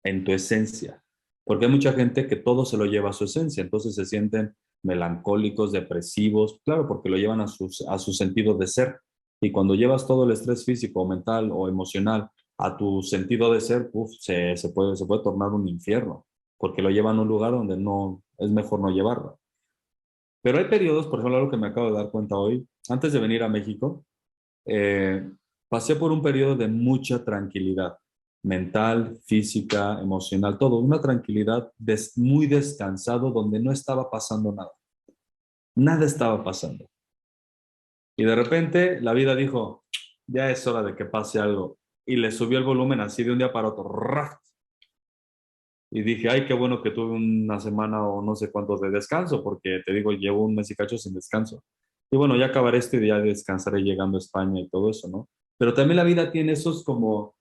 en tu esencia. Porque hay mucha gente que todo se lo lleva a su esencia, entonces se sienten melancólicos, depresivos, claro, porque lo llevan a su sentido de ser. Y cuando llevas todo el estrés físico, mental o emocional a tu sentido de ser, se puede tornar un infierno, porque lo llevan a un lugar donde no es mejor no llevarlo. Pero hay periodos, por ejemplo, algo que me acabo de dar cuenta hoy, antes de venir a México, eh, pasé por un periodo de mucha tranquilidad, mental, física, emocional, todo, una tranquilidad muy descansado donde no estaba pasando nada. Nada estaba pasando. Y de repente la vida dijo, ya es hora de que pase algo. Y le subió el volumen así de un día para otro. ¡Rac! Y dije, ay, qué bueno que tuve una semana o no sé cuántos de descanso, porque te digo, llevo un mes y cacho sin descanso. Y bueno, ya acabaré esto y ya descansaré llegando a España y todo eso, ¿no? Pero también la vida tiene esos como,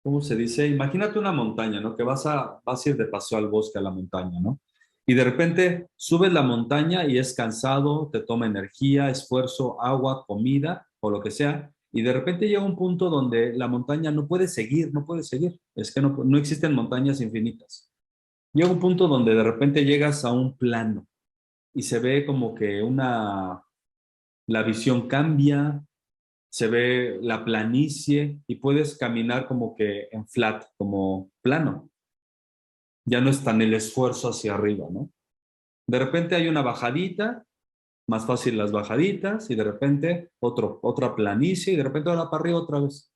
¿cómo se dice? Imagínate una montaña, ¿no? Que vas a ir de paseo al bosque, a la montaña, ¿no? Y de repente subes la montaña y es cansado, te toma energía, esfuerzo, agua, comida o lo que sea. Y de repente llega un punto donde la montaña no puede seguir, no puede seguir. Es que no existen montañas infinitas. Llega un punto donde de repente llegas a un plano y se ve como que la visión cambia, se ve la planicie y puedes caminar como que en flat, como plano. Ya no es tan el esfuerzo hacia arriba, ¿no? De repente hay una bajadita, más fácil las bajaditas, y de repente otra planicie, y de repente ahora para arriba otra vez.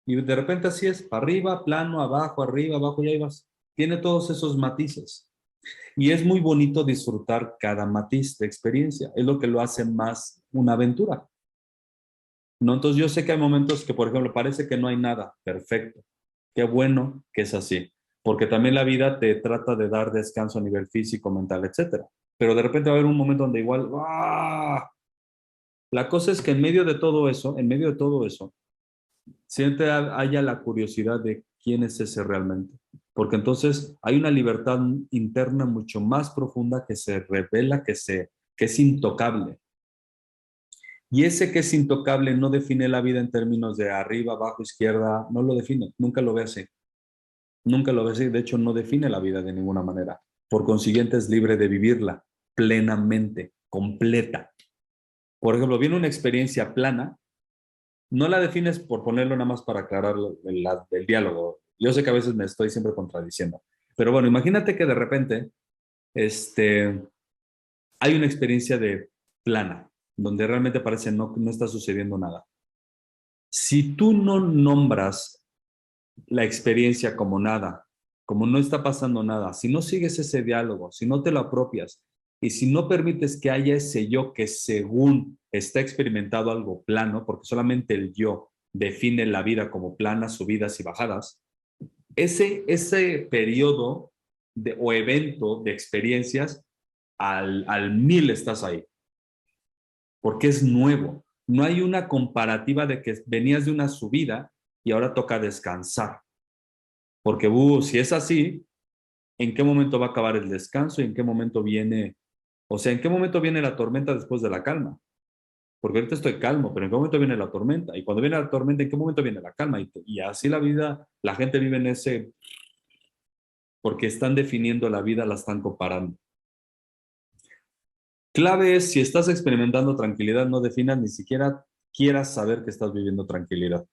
Y de repente así es, para arriba, plano, abajo, y ahí vas. Tiene todos esos matices. Y es muy bonito disfrutar cada matiz de experiencia. Es lo que lo hace más una aventura. ¿No? Entonces yo sé que hay momentos que, por ejemplo, parece que no hay nada. Perfecto. Qué bueno que es así. Porque también la vida te trata de dar descanso a nivel físico, mental, etcétera. Pero de repente va a haber un momento donde igual, ¡ah! La cosa es que en medio de todo eso, siempre haya la curiosidad de quién es ese realmente. Porque entonces hay una libertad interna mucho más profunda que se revela, que es intocable. Y ese que es intocable no define la vida en términos de arriba, abajo, izquierda, no lo define, nunca lo ve así. Nunca lo ve así, de hecho no define la vida de ninguna manera. Por consiguiente es libre de vivirla plenamente, completa. Por ejemplo, viene una experiencia plana, no la defines por ponerlo nada más para aclarar el diálogo. Yo sé que a veces me estoy siempre contradiciendo, pero bueno, imagínate que de repente hay una experiencia de plana, donde realmente parece no está sucediendo nada. Si tú no nombras la experiencia como nada, como no está pasando nada, si no sigues ese diálogo, si no te lo apropias y si no permites que haya ese yo que según está experimentado algo plano, porque solamente el yo define la vida como plana, subidas y bajadas, ese periodo o evento de experiencias, al 1000 estás ahí, porque es nuevo. No hay una comparativa de que venías de una subida y ahora toca descansar. Porque si es así, ¿en qué momento va a acabar el descanso y en qué momento viene O sea, ¿en qué momento viene la tormenta después de la calma? Porque ahorita estoy calmo, pero ¿en qué momento viene la tormenta? Y cuando viene la tormenta, ¿en qué momento viene la calma? Y así la vida, la gente vive en ese, porque están definiendo la vida, la están comparando. Clave es, si estás experimentando tranquilidad, no definas ni siquiera quieras saber que estás viviendo tranquilidad.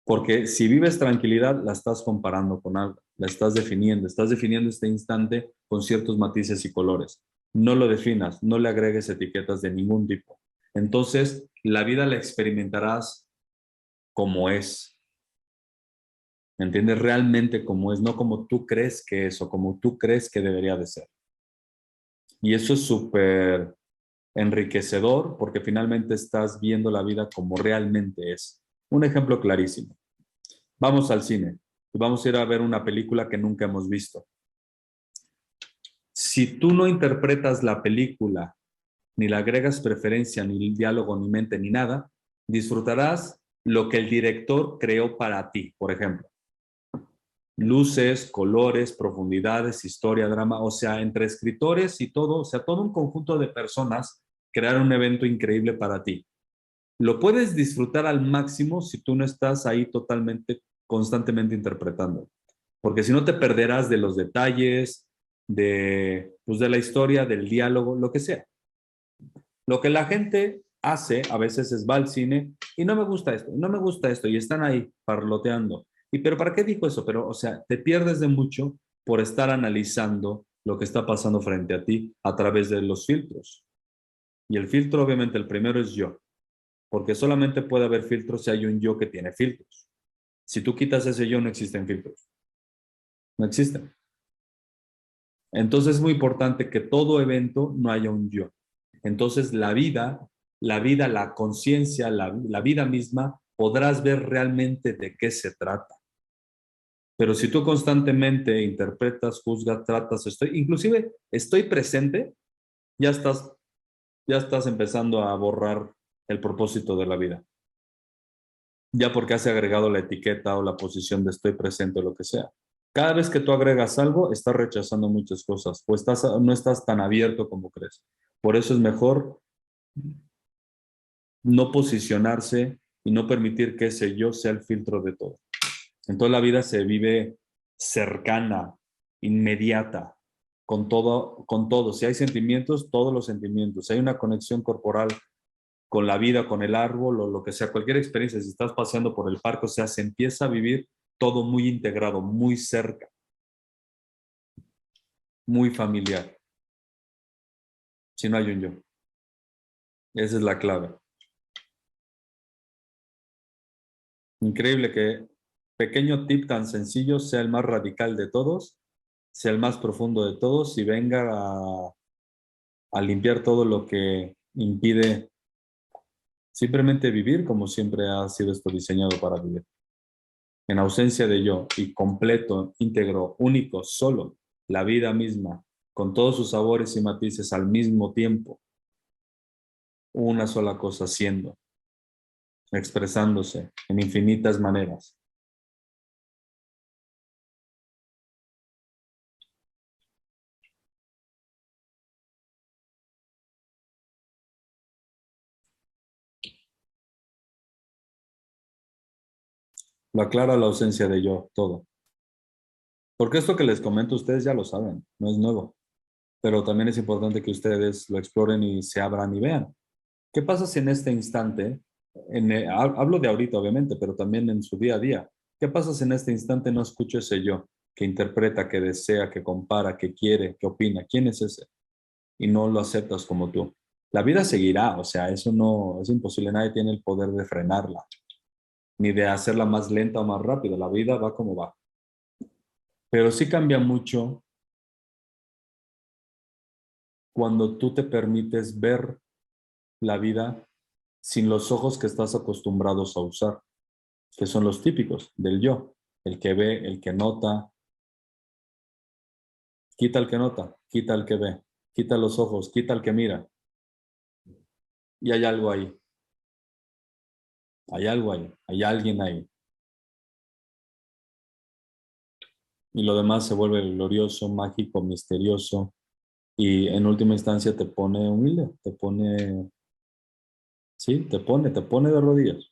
Porque si vives tranquilidad, la estás comparando con algo, la estás definiendo este instante con ciertos matices y colores. No lo definas, no le agregues etiquetas de ningún tipo. Entonces, la vida la experimentarás como es. ¿Me entiendes? Realmente como es, no como tú crees que es o como tú crees que debería de ser. Y eso es súper enriquecedor porque finalmente estás viendo la vida como realmente es. Un ejemplo clarísimo. Vamos al cine y vamos a ir a ver una película que nunca hemos visto. Si tú no interpretas la película, ni le agregas preferencia, ni diálogo, ni mente, ni nada, disfrutarás lo que el director creó para ti, por ejemplo. Luces, colores, profundidades, historia, drama, o sea, entre escritores y todo, o sea, todo un conjunto de personas crearon un evento increíble para ti. Lo puedes disfrutar al máximo si tú no estás ahí totalmente, constantemente interpretando, porque si no te perderás de los detalles, pues de la historia, del diálogo, lo que sea. Lo que la gente hace a veces es va al cine y no me gusta esto, no me gusta esto, y están ahí parloteando. Y pero ¿para qué dijo eso? Pero, o sea, te pierdes de mucho por estar analizando lo que está pasando frente a ti a través de los filtros. Y el filtro, obviamente, el primero es yo, porque solamente puede haber filtros si hay un yo que tiene filtros. Si tú quitas ese yo, no existen filtros. No existen. Entonces es muy importante que todo evento no haya un yo. Entonces la conciencia, la vida misma, podrás ver realmente de qué se trata. Pero si tú constantemente interpretas, juzgas, tratas, inclusive estoy presente, ya estás, ya estás empezando a borrar el propósito de la vida. Ya porque has agregado la etiqueta o la posición de estoy presente o lo que sea. Cada vez que tú agregas algo, estás rechazando muchas cosas o no estás tan abierto como crees. Por eso es mejor no posicionarse y no permitir que ese yo sea el filtro de todo. Entonces la vida se vive cercana, inmediata, con todo, con todo. Si hay sentimientos, todos los sentimientos. Si hay una conexión corporal con la vida, con el árbol o lo que sea, cualquier experiencia, si estás paseando por el parque, o sea, se empieza a vivir todo muy integrado, muy cerca, muy familiar. Si no hay un yo. Esa es la clave. Increíble que pequeño tip tan sencillo sea el más radical de todos, sea el más profundo de todos y venga a limpiar todo lo que impide simplemente vivir como siempre ha sido esto diseñado para vivir. En ausencia de yo y completo, íntegro, único, solo, la vida misma, con todos sus sabores y matices al mismo tiempo, una sola cosa siendo, expresándose en infinitas maneras. Lo aclara la ausencia de yo, todo. Porque esto que les comento, ustedes ya lo saben, no es nuevo. Pero también es importante que ustedes lo exploren y se abran y vean. ¿Qué pasa si en este instante, hablo de ahorita obviamente, pero también en su día a día, qué pasa si en este instante no escucho ese yo que interpreta, que desea, que compara, que quiere, que opina? ¿Quién es ese? Y no lo aceptas como tú. La vida seguirá, o sea, eso no es imposible, nadie tiene el poder de frenarla, ni de hacerla más lenta o más rápida, la vida va como va. Pero sí cambia mucho cuando tú te permites ver la vida sin los ojos que estás acostumbrados a usar, que son los típicos del yo, el que ve, el que nota, quita el que nota, quita el que ve, quita los ojos, quita el que mira. Y hay algo ahí, hay alguien ahí. Y lo demás se vuelve glorioso, mágico, misterioso, Y en última instancia te pone humilde, te pone, sí, te pone de rodillas.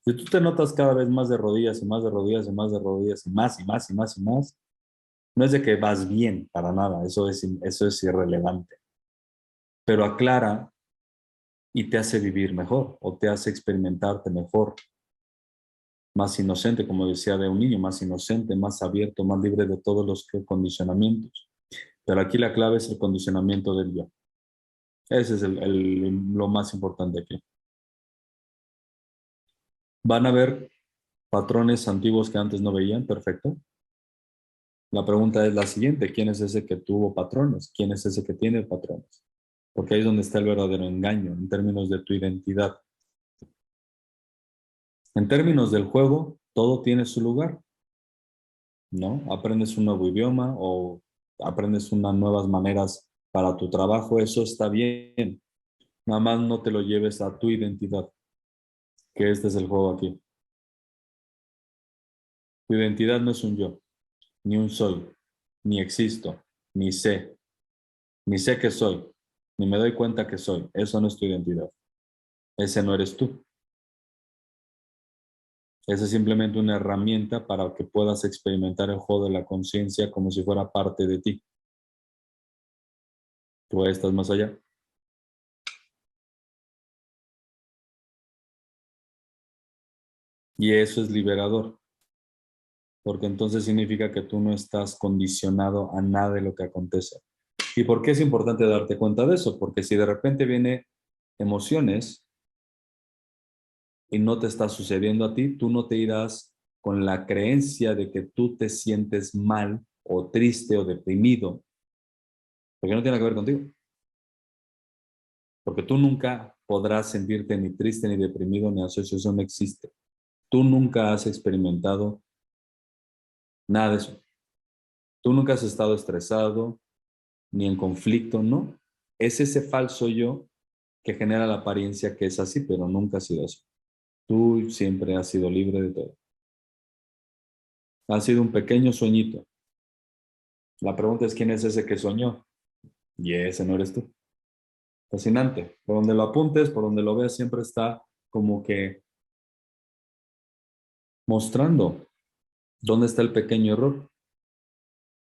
Si tú te notas cada vez más de rodillas y más de rodillas y más de rodillas y más y más y más y más, no es de que vas bien para nada, eso es irrelevante. Pero aclara y te hace vivir mejor o te hace experimentarte mejor, más inocente, como decía de un niño, más inocente, más abierto, más libre de todos los condicionamientos. Pero aquí la clave es el condicionamiento del yo. Ese es lo más importante aquí. Van a ver patrones antiguos que antes no veían, perfecto. La pregunta es la siguiente, ¿quién es ese que tuvo patrones? ¿Quién es ese que tiene patrones? Porque ahí es donde está el verdadero engaño, en términos de tu identidad. En términos del juego, todo tiene su lugar, ¿no? Aprendes un nuevo idioma o aprendes unas nuevas maneras para tu trabajo, eso está bien. Nada más no te lo lleves a tu identidad, que este es el juego aquí. Tu identidad no es un yo, ni un soy, ni existo, ni sé que soy, ni me doy cuenta que soy. Eso no es tu identidad. Ese no eres tú. Esa es simplemente una herramienta para que puedas experimentar el juego de la conciencia como si fuera parte de ti. Tú estás más allá. Y eso es liberador, porque entonces significa que tú no estás condicionado a nada de lo que acontece. ¿Y por qué es importante darte cuenta de eso? Porque si de repente vienen emociones y no te está sucediendo a ti, tú no te irás con la creencia de que tú te sientes mal o triste o deprimido, porque no tiene que ver contigo. Porque tú nunca podrás sentirte ni triste, ni deprimido, ni ansioso, eso no existe. Tú nunca has experimentado nada de eso. Tú nunca has estado estresado, ni en conflicto, ¿no? Es ese falso yo que genera la apariencia que es así, pero nunca ha sido así. Tú siempre has sido libre de todo. Ha sido un pequeño sueñito. La pregunta es quién es ese que soñó. Y ese no eres tú. Fascinante. Por donde lo apuntes, por donde lo veas, siempre está como que mostrando dónde está el pequeño error.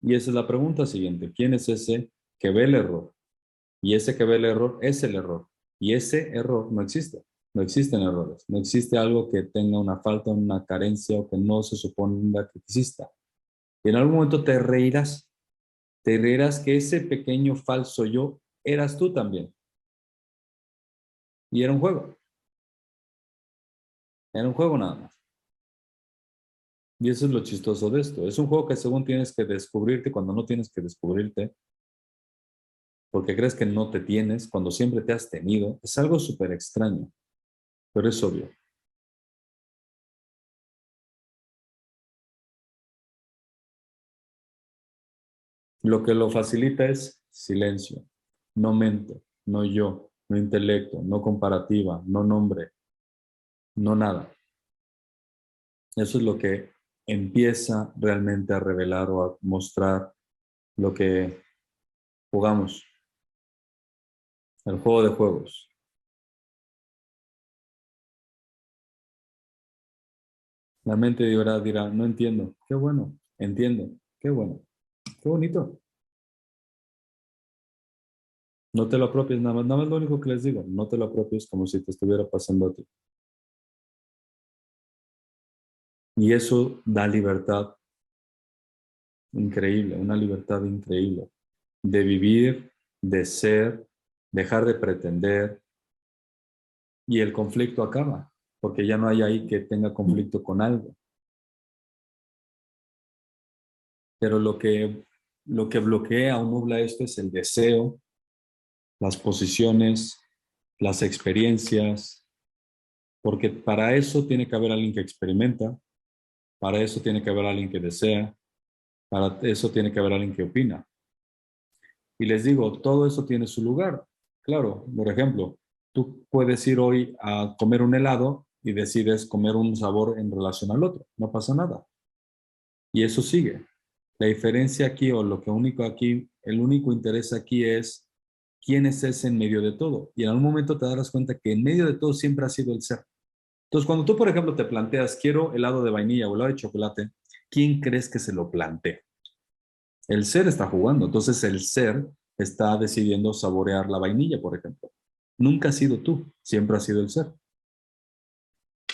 Y esa es la pregunta siguiente. ¿Quién es ese que ve el error? Y ese que ve el error es el error. Y ese error no existe. No existen errores. No existe algo que tenga una falta, una carencia o que no se suponga que exista. Y en algún momento te reirás. Te reirás que ese pequeño falso yo eras tú también. Y era un juego. Era un juego nada más. Y eso es lo chistoso de esto. Es un juego que según tienes que descubrirte cuando no tienes que descubrirte, porque crees que no te tienes, cuando siempre te has tenido. Es algo súper extraño, pero es obvio. Lo que lo facilita es silencio, no mente, no yo, no intelecto, no comparativa, no nombre, no nada. Eso es lo que empieza realmente a revelar o a mostrar lo que jugamos, el juego de juegos. La mente dirá, no entiendo. Qué bueno, entiendo. Qué bueno. Qué bonito. No te lo apropies nada más lo único que les digo, no te lo apropies como si te estuviera pasando a ti. Y eso da libertad increíble, una libertad increíble de vivir, de ser, dejar de pretender y el conflicto acaba, porque ya no hay ahí que tenga conflicto con algo. Pero lo que bloquea o nubla esto es el deseo, las posiciones, las experiencias, porque para eso tiene que haber alguien que experimenta, para eso tiene que haber alguien que desea, para eso tiene que haber alguien que opina. Y les digo, todo eso tiene su lugar. Claro, por ejemplo, tú puedes ir hoy a comer un helado y decides comer un sabor en relación al otro. No pasa nada. Y eso sigue. La diferencia aquí o lo que único aquí El único interés aquí es quién es ese en medio de todo. Y en algún momento te darás cuenta que en medio de todo siempre ha sido el ser. Entonces, cuando tú, por ejemplo, te planteas, quiero helado de vainilla o helado de chocolate, ¿quién crees que se lo plantea? El ser está jugando. Entonces, el ser está decidiendo saborear la vainilla, por ejemplo. Nunca has sido tú, siempre ha sido el ser.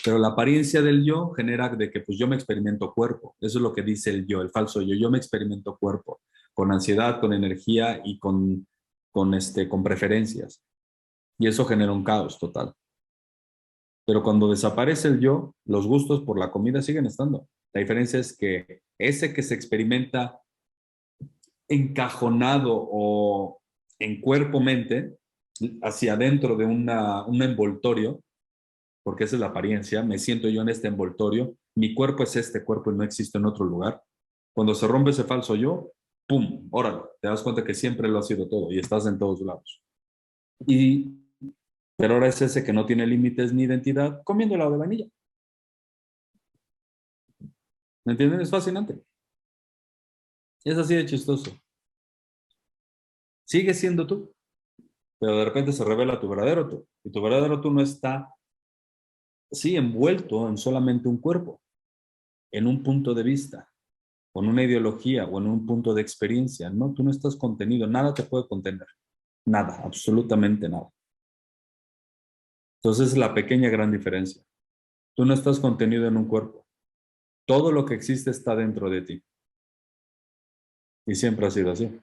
Pero la apariencia del yo genera de que pues yo me experimento cuerpo. Eso es lo que dice el yo, el falso yo. Yo me experimento cuerpo, con ansiedad, con energía y con preferencias. Y eso genera un caos total. Pero cuando desaparece el yo, los gustos por la comida siguen estando. La diferencia es que ese que se experimenta encajonado o en cuerpo-mente, hacia adentro de un envoltorio, porque esa es la apariencia, me siento yo en este envoltorio, mi cuerpo es este cuerpo y no existe en otro lugar. Cuando se rompe ese falso yo, ¡pum! Órale, te das cuenta que siempre lo ha sido todo y estás en todos lados. Pero ahora es ese que no tiene límites ni identidad comiendo helado de vainilla. ¿Me entienden? Es fascinante. Es así de chistoso. Sigue siendo tú, pero de repente se revela tu verdadero tú. Y tu verdadero tú no está, sí, envuelto en solamente un cuerpo, en un punto de vista, con una ideología o en un punto de experiencia. No, tú no estás contenido, nada te puede contener. Nada, absolutamente nada. Entonces es la pequeña gran diferencia. Tú no estás contenido en un cuerpo. Todo lo que existe está dentro de ti. Y siempre ha sido así.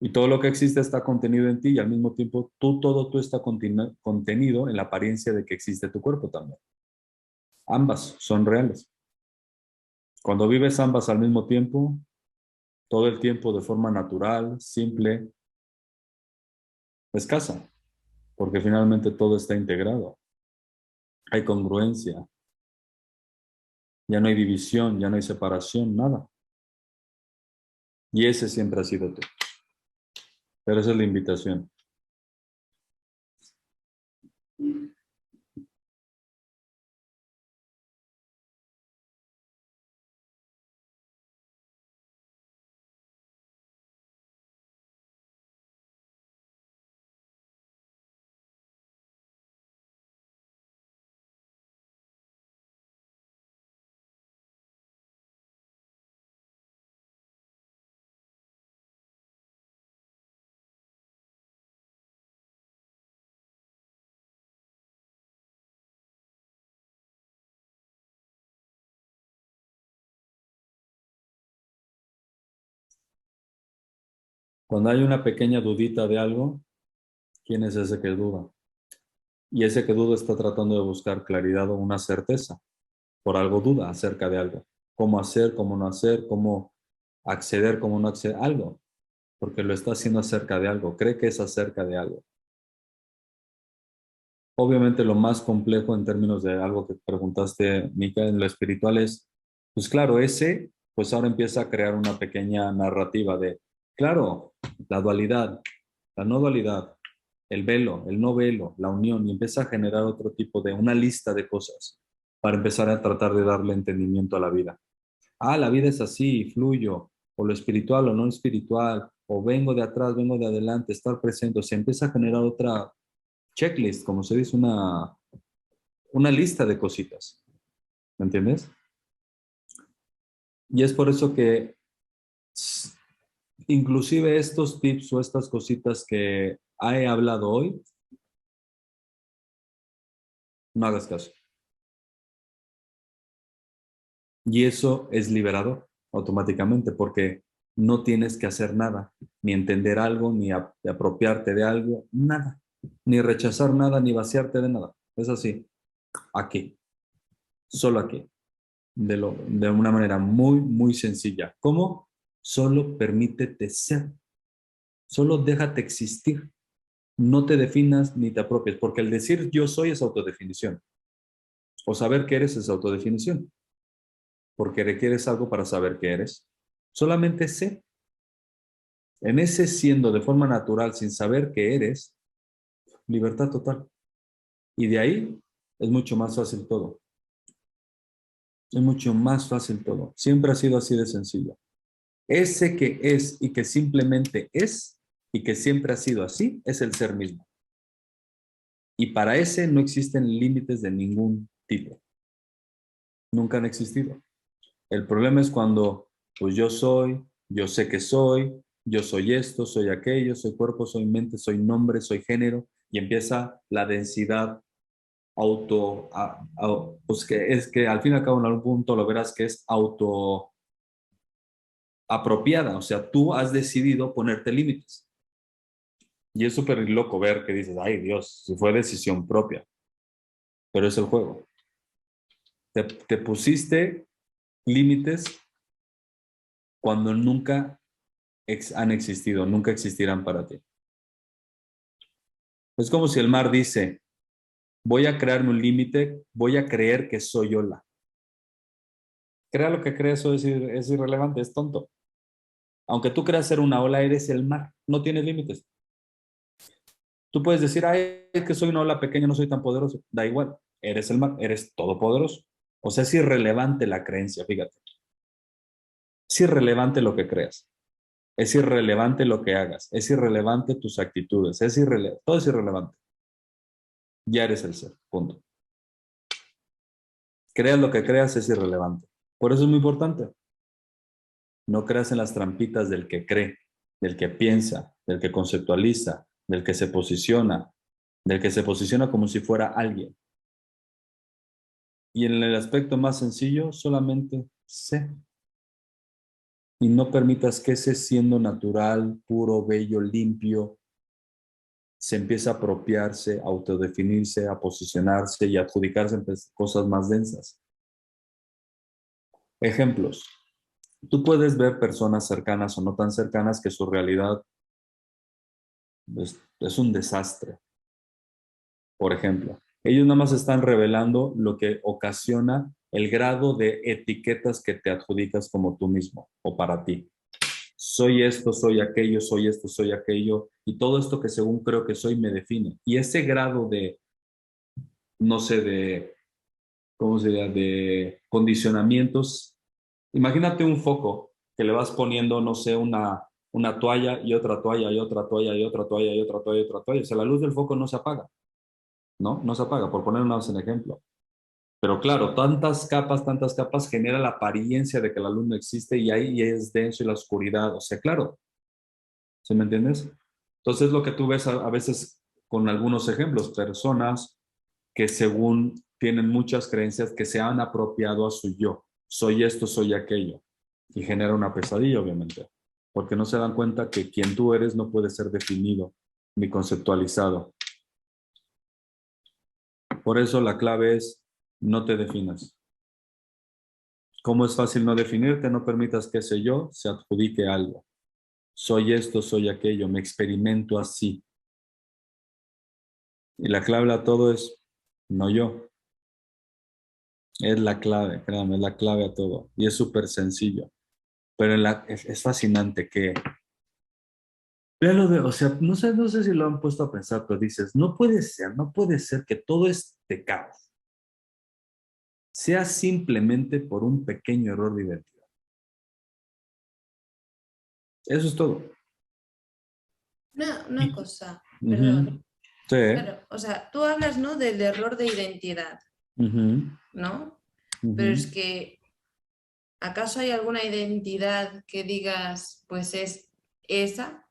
Y todo lo que existe está contenido en ti y al mismo tiempo todo tú está contenido en la apariencia de que existe tu cuerpo también. Ambas son reales. Cuando vives ambas al mismo tiempo, todo el tiempo de forma natural, simple, escasa, porque finalmente todo está integrado. Hay congruencia, ya no hay división, ya no hay separación, nada. Y ese siempre ha sido tú. Pero esa es la invitación. Cuando hay una pequeña dudita de algo, ¿quién es ese que duda? Y ese que duda está tratando de buscar claridad o una certeza. Por algo duda acerca de algo. Cómo hacer, cómo no hacer, cómo acceder, cómo no acceder, algo. Porque lo está haciendo acerca de algo. Cree que es acerca de algo. Obviamente lo más complejo en términos de algo que preguntaste, Mica, en lo espiritual es, pues claro, pues ahora empieza a crear una pequeña narrativa de, claro, la dualidad, la no dualidad, el velo, el no velo, la unión, y empieza a generar otro tipo de, una lista de cosas para empezar a tratar de darle entendimiento a la vida. Ah, la vida es así, fluyo, o lo espiritual o no espiritual, o vengo de atrás, vengo de adelante, estar presente, o se empieza a generar otra checklist, como se dice, una lista de cositas, ¿me entiendes? Y es por eso que inclusive estos tips o estas cositas que he hablado hoy, no hagas caso. Y eso es liberador automáticamente porque no tienes que hacer nada, ni entender algo, ni apropiarte de algo, nada, ni rechazar nada, ni vaciarte de nada. Es así, aquí, solo aquí, de una manera muy, muy sencilla. ¿Cómo? Solo permítete ser, solo déjate existir. No te definas ni te apropies, porque el decir yo soy es autodefinición, o saber que eres es autodefinición, porque requieres algo para saber que eres. Solamente sé. En ese siendo de forma natural, sin saber que eres, libertad total. Y de ahí es mucho más fácil todo. Es mucho más fácil todo. Siempre ha sido así de sencillo. Ese que es y que simplemente es y que siempre ha sido así, es el ser mismo. Y para ese no existen límites de ningún tipo. Nunca han existido. El problema es cuando, pues yo soy, yo sé que soy, yo soy esto, soy aquello, soy cuerpo, soy mente, soy nombre, soy género, y empieza la densidad pues que es que al fin y al cabo en algún punto lo verás que es auto apropiada, o sea, tú has decidido ponerte límites. Y es súper loco ver que dices, ay Dios, si fue decisión propia, pero es el juego. Te pusiste límites cuando nunca han existido, nunca existirán para ti. Es como si el mar dice, voy a crearme un límite, voy a creer que soy ola. Crea lo que crees, eso es irrelevante, es tonto. Aunque tú creas ser una ola, eres el mar, no tienes límites. Tú puedes decir, ay, es que soy una ola pequeña, no soy tan poderoso. Da igual, eres el mar, eres todopoderoso. O sea, es irrelevante la creencia, fíjate. Es irrelevante lo que creas. Es irrelevante lo que hagas. Es irrelevante tus actitudes. Todo es irrelevante. Ya eres el ser, punto. Creas lo que creas, es irrelevante. Por eso es muy importante. No creas en las trampitas del que cree, del que piensa, del que conceptualiza, del que se posiciona, como si fuera alguien. Y en el aspecto más sencillo, solamente sé. Y no permitas que ese siendo natural, puro, bello, limpio, se empiece a apropiarse, a autodefinirse, a posicionarse y a adjudicarse en cosas más densas. Ejemplos. Tú puedes ver personas cercanas o no tan cercanas que su realidad es un desastre. Por ejemplo, ellos nada más están revelando lo que ocasiona el grado de etiquetas que te adjudicas como tú mismo o para ti. Soy esto, soy aquello, soy esto, soy aquello, y todo esto que según creo que soy me define. Y ese grado de, no sé, ¿cómo se llama? De condicionamientos. Imagínate un foco que le vas poniendo, no sé, una toalla y otra toalla y otra toalla y otra toalla y otra toalla y otra toalla. O sea, la luz del foco no se apaga, ¿no? No se apaga, por poner una vez en ejemplo. Pero claro, tantas capas genera la apariencia de que la luz no existe y ahí es denso y la oscuridad. O sea, claro, ¿sí me entiendes? Entonces lo que tú ves a veces con algunos ejemplos, personas que según tienen muchas creencias que se han apropiado a su yo. Soy esto, soy aquello. Y genera una pesadilla, obviamente. Porque no se dan cuenta que quien tú eres no puede ser definido ni conceptualizado. Por eso la clave es no te definas. ¿Cómo es fácil no definirte? No permitas que ese yo se adjudique a algo. Soy esto, soy aquello, me experimento así. Y la clave a todo es no yo. Es la clave, créanme, es la clave a todo. Y es súper sencillo. Pero es fascinante que, o sea, no sé si lo han puesto a pensar, pero dices, no puede ser que todo este caos sea simplemente por un pequeño error de identidad. Eso es todo. Una cosa, Ujú. perdón. Sí. Claro, o sea, tú hablas, ¿no? Del error de identidad, Ujú. ¿no? Pero es Ujú. que, ¿acaso hay alguna identidad que digas, pues es esa?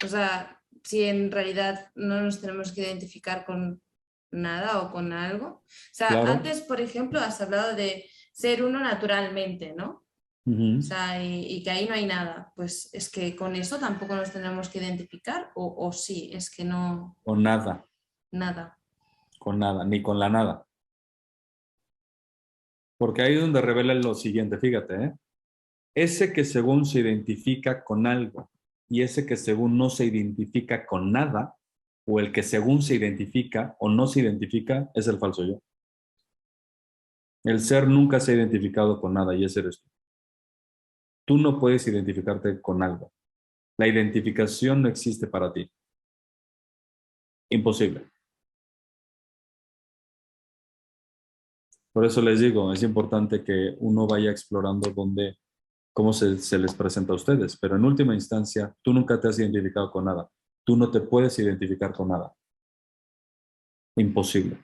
O sea, si en realidad no nos tenemos que identificar con nada o con algo. O sea, Claro. antes, por ejemplo, has hablado de ser uno naturalmente, ¿no? O Ujú. sea, y que ahí no hay nada. Pues es que con eso tampoco nos tenemos que identificar, o sí, es que no, Con nada, nada. ni con la nada. Porque ahí es donde revela lo siguiente, fíjate, ¿eh? Ese que según se identifica con algo y ese que según no se identifica con nada, o el que según se identifica o no se identifica, es el falso yo. El ser nunca se ha identificado con nada y ese eres tú. Tú no puedes identificarte con algo. La identificación no existe para ti. Imposible. Por eso les digo, es importante que uno vaya explorando dónde cómo se les presenta a ustedes, pero en última instancia, tú nunca te has identificado con nada. Tú no te puedes identificar con nada. Imposible.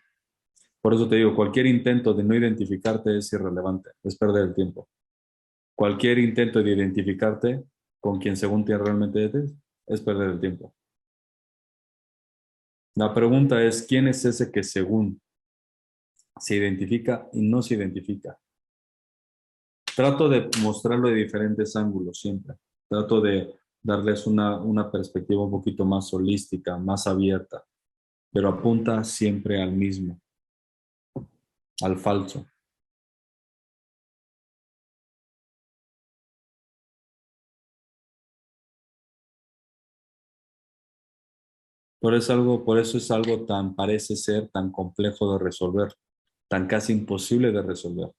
Por eso te digo, cualquier intento de no identificarte es irrelevante, es perder el tiempo. Cualquier intento de identificarte con quien según te realmente eres, es perder el tiempo. La pregunta es, ¿quién es ese que según se identifica y no se identifica? Trato de mostrarlo de diferentes ángulos siempre. Trato de darles una perspectiva un poquito más holística, más abierta, pero apunta siempre al mismo, al falso. Por eso es algo tan, parece ser tan complejo de resolver, tan casi imposible de resolver,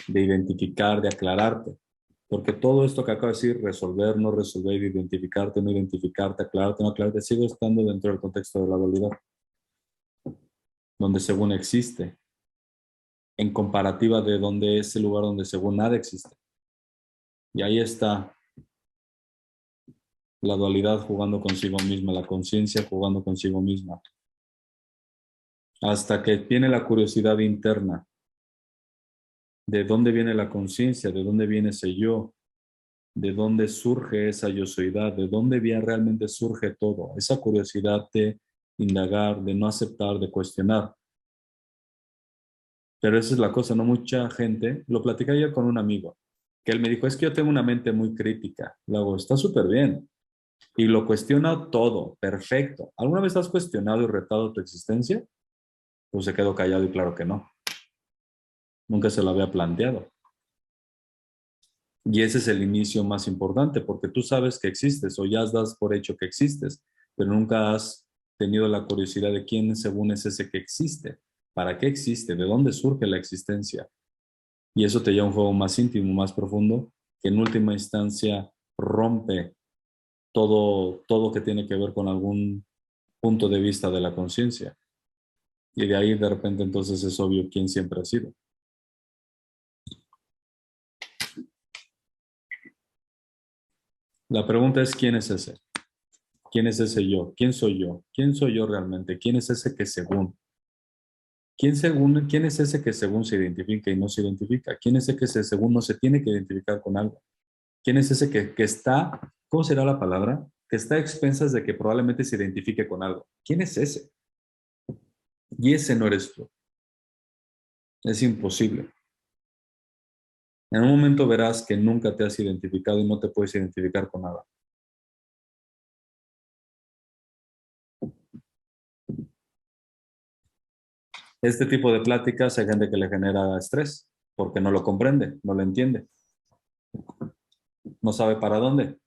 de identificar, de aclararte. Porque todo esto que acabo de decir, resolver, no resolver, identificarte, no identificarte, aclararte, no aclararte, sigue estando dentro del contexto de la dualidad, donde según existe, en comparativa de donde es el lugar donde según nada existe. Y ahí está la dualidad jugando consigo misma, la conciencia jugando consigo misma. Hasta que tiene la curiosidad interna de dónde viene la conciencia, de dónde viene ese yo, de dónde surge esa yosoidad, de dónde realmente surge todo. Esa curiosidad de indagar, de no aceptar, de cuestionar. Pero esa es la cosa, no mucha gente, lo platicé ayer con un amigo, que él me dijo, es que yo tengo una mente muy crítica. Luego, está súper bien. Y lo cuestiona todo, perfecto. ¿Alguna vez has cuestionado y retado tu existencia? Pues se quedó callado y claro que no. Nunca se lo había planteado. Y ese es el inicio más importante, porque tú sabes que existes o ya das por hecho que existes, pero nunca has tenido la curiosidad de quién según es ese que existe, para qué existe, de dónde surge la existencia. Y eso te lleva a un juego más íntimo, más profundo, que en última instancia rompe todo que tiene que ver con algún punto de vista de la conciencia. Y de ahí de repente entonces es obvio quién siempre ha sido. La pregunta es ¿quién es ese? ¿Quién es ese yo? ¿Quién soy yo? ¿Quién soy yo realmente? ¿Quién es ese que según? ¿Quién es ese que según se identifica y no se identifica? ¿Quién es ese que según no se tiene que identificar con algo? ¿Quién es ese que está, ¿cómo será la palabra? Que está a expensas de que probablemente se identifique con algo. ¿Quién es ese? Y ese no eres tú. Es imposible. En un momento verás que nunca te has identificado y no te puedes identificar con nada. Este tipo de pláticas hay gente que le genera estrés porque no lo comprende, no lo entiende, no sabe para dónde.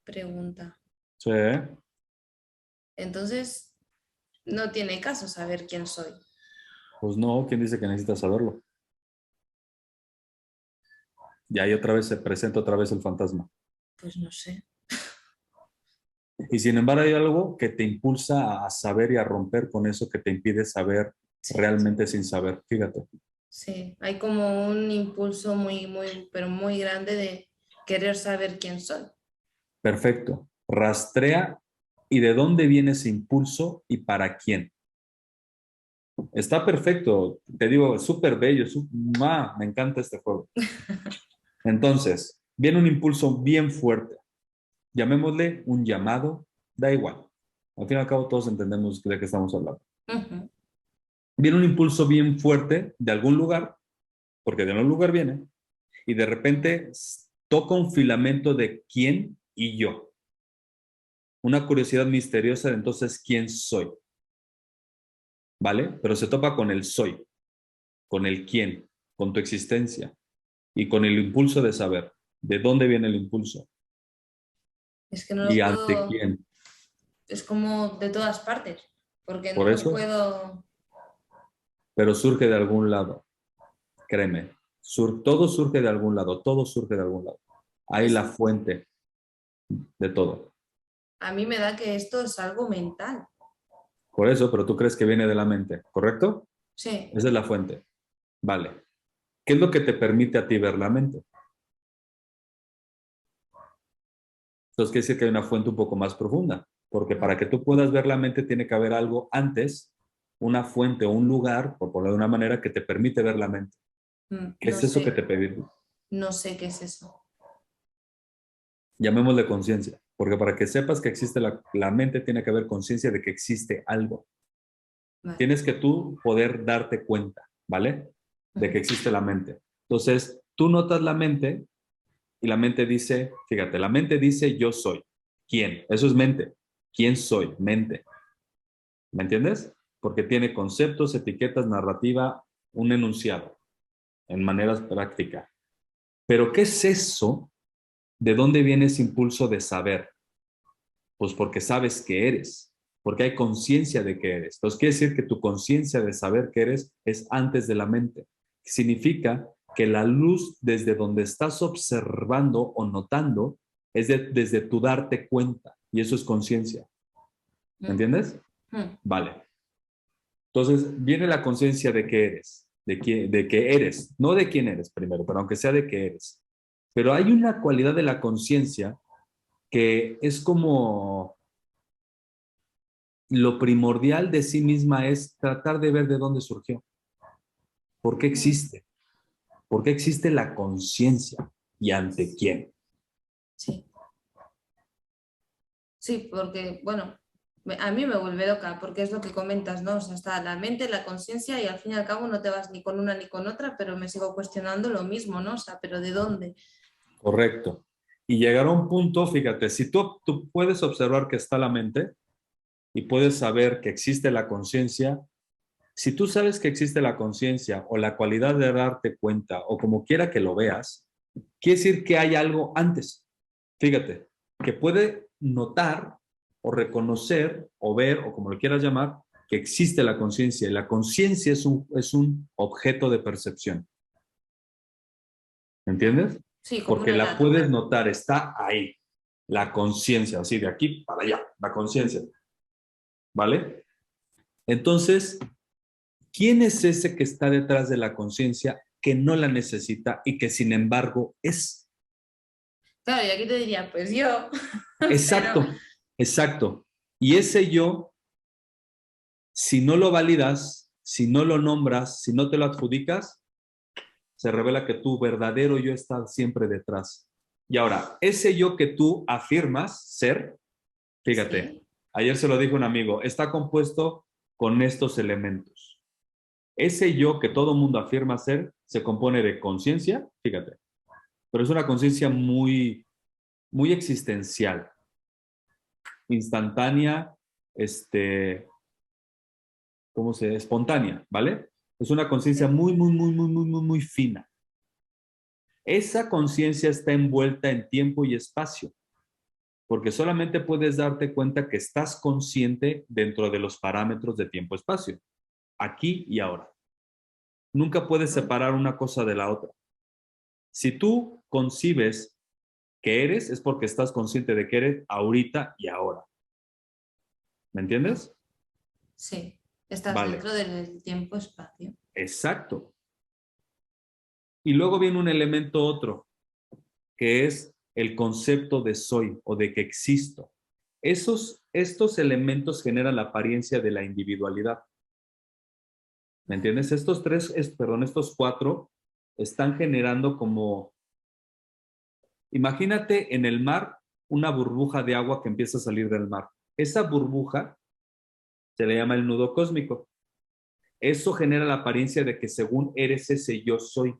Pregunta. Sí, Entonces, no tiene caso saber quién soy. pues no, ¿quién dice que necesitas saberlo? Y ahí otra vez se presenta otra vez el fantasma. Pues no sé. Y sin embargo hay algo que te impulsa a saber y a romper con eso que te impide saber Sí, realmente sin saber. Fíjate. sí. Hay como un impulso pero muy grande de querer saber quién soy. Perfecto. Rastrea y de dónde viene ese impulso y para quién. Está perfecto. Te digo, es súper bello. Me encanta este juego. Entonces, viene un impulso bien fuerte. Llamémosle un llamado. Da igual. Al fin y al cabo todos entendemos de qué estamos hablando. Ujú. Viene un impulso bien fuerte de algún lugar, porque de algún lugar viene, y de repente toca un filamento de quién y yo. Una curiosidad misteriosa de entonces quién soy. ¿Vale? Pero se topa con el soy, con el quién, con tu existencia y con el impulso de saber de dónde viene el impulso Es que no y lo ante puedo, quién. es como de todas partes, porque no Por lo eso, puedo. pero surge de algún lado, créeme. Todo surge de algún lado, todo surge de algún lado. Hay Es, la fuente de todo. a mí me da que esto es algo mental. Por eso, pero tú crees que viene de la mente, ¿correcto? Sí, Esa es la fuente. Vale. ¿Qué es lo que te permite a ti ver la mente? Entonces, quiere decir que hay una fuente un poco más profunda, porque para que tú puedas ver la mente tiene que haber algo antes, una fuente o un lugar, por ponerlo de una manera, que te permite ver la mente. ¿Qué No es eso que te sé, permite? no sé qué es eso. Llamémosle conciencia, porque para que sepas que existe la mente tiene que haber conciencia de que existe algo. Vale. Tienes que tú poder darte cuenta, ¿vale? De que existe la mente. Entonces, tú notas la mente y la mente dice, fíjate, la mente dice yo soy. ¿Quién? Eso es mente. ¿Quién soy? Mente. ¿Me entiendes? Porque tiene conceptos, etiquetas, narrativa, un enunciado en maneras prácticas. Pero ¿qué es eso? ¿De dónde viene ese impulso de saber? Pues porque sabes que eres, porque hay conciencia de que eres. Entonces quiere decir que tu conciencia de saber que eres es antes de la mente. Significa que la luz desde donde estás observando o notando es desde tu darte cuenta y eso es conciencia. ¿Me entiendes? Vale. Entonces viene la conciencia de que eres, de que eres, no de quién eres primero, pero aunque sea de que eres. Pero hay una cualidad de la conciencia que es como lo primordial de sí misma es tratar de ver de dónde surgió, por qué existe, por qué existe la conciencia y ante quién. Sí. Sí, porque, bueno, a mí me vuelve loca, porque es lo que comentas, ¿no? O sea, está la mente, la conciencia y al fin y al cabo no te vas ni con una ni con otra, pero me sigo cuestionando lo mismo, ¿no? O sea, ¿pero de dónde? Correcto. Y llegar a un punto, fíjate, si tú puedes observar que está la mente y puedes saber que existe la conciencia, si tú sabes que existe la conciencia o la cualidad de darte cuenta o como quiera que lo veas, quiere decir que hay algo antes. Fíjate, que puede notar o reconocer o ver o como lo quieras llamar, que existe la conciencia. Y la conciencia es un objeto de percepción. ¿Me entiendes? Sí, como Porque un la dato. puedes notar, está ahí. La conciencia, así de aquí para allá, la conciencia. ¿Vale? Entonces, ¿quién es ese que está detrás de la conciencia que no la necesita y que sin embargo es? Claro, y aquí te diría, pues yo, pero Exacto, exacto. Y ese yo, si no lo validas, si no lo nombras, si no te lo adjudicas, se revela que tu verdadero yo está siempre detrás. Y ahora, ese yo que tú afirmas ser, fíjate, sí, ayer se lo dijo un amigo, está compuesto con estos elementos. Ese yo que todo mundo afirma ser se compone de conciencia, fíjate, pero es una conciencia muy existencial, instantánea, ¿cómo se? Espontánea, ¿vale? Es una conciencia sí, muy fina. Esa conciencia está envuelta en tiempo y espacio, porque solamente puedes darte cuenta que estás consciente dentro de los parámetros de tiempo-espacio, aquí y ahora. Nunca puedes separar una cosa de la otra. Si tú concibes que eres, es porque estás consciente de que eres ahorita y ahora. ¿Me entiendes? sí, estás Vale, dentro del tiempo-espacio. exacto. Y luego viene un elemento otro, que es el concepto de soy o de que existo. Estos elementos generan la apariencia de la individualidad. ¿Me entiendes? Estos cuatro están generando como, imagínate en el mar una burbuja de agua que empieza a salir del mar. Esa burbuja se le llama el nudo cósmico. Eso genera la apariencia de que según eres ese yo soy,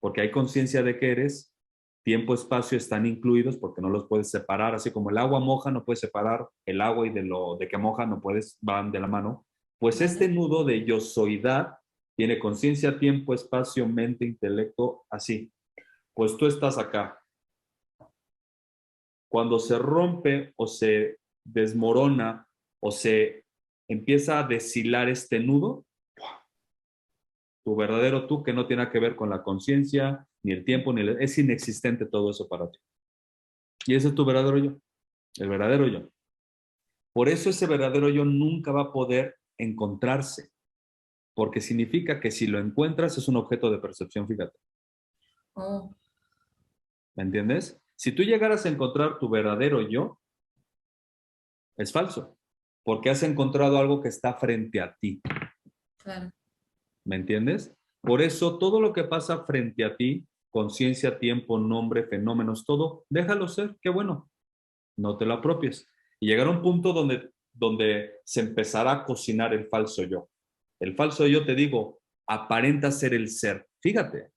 porque hay conciencia de que eres, tiempo, espacio están incluidos porque no los puedes separar, así como el agua moja, no puedes separar el agua y de lo de que moja, no puedes, van de la mano. Pues este ¿Vale? nudo de yo soydad tiene conciencia, tiempo, espacio, mente, intelecto, así. Pues tú estás acá. Cuando se rompe o se desmorona o se empieza a deshilar este nudo, tu verdadero tú que no tiene que ver con la conciencia, ni el tiempo, es inexistente todo eso para ti. Y ese es tu verdadero yo, el verdadero yo. Por eso ese verdadero yo nunca va a poder encontrarse, porque significa que si lo encuentras es un objeto de percepción, fíjate. Oh, ¿Me entiendes? Si tú llegaras a encontrar tu verdadero yo, es falso, porque has encontrado algo que está frente a ti. claro. ¿Me entiendes? Por eso todo lo que pasa frente a ti, conciencia, tiempo, nombre, fenómenos, todo, déjalo ser, qué bueno. No te lo apropies. Y llegar a un punto donde se empezará a cocinar el falso yo. El falso yo, te digo, aparenta ser el ser. Fíjate,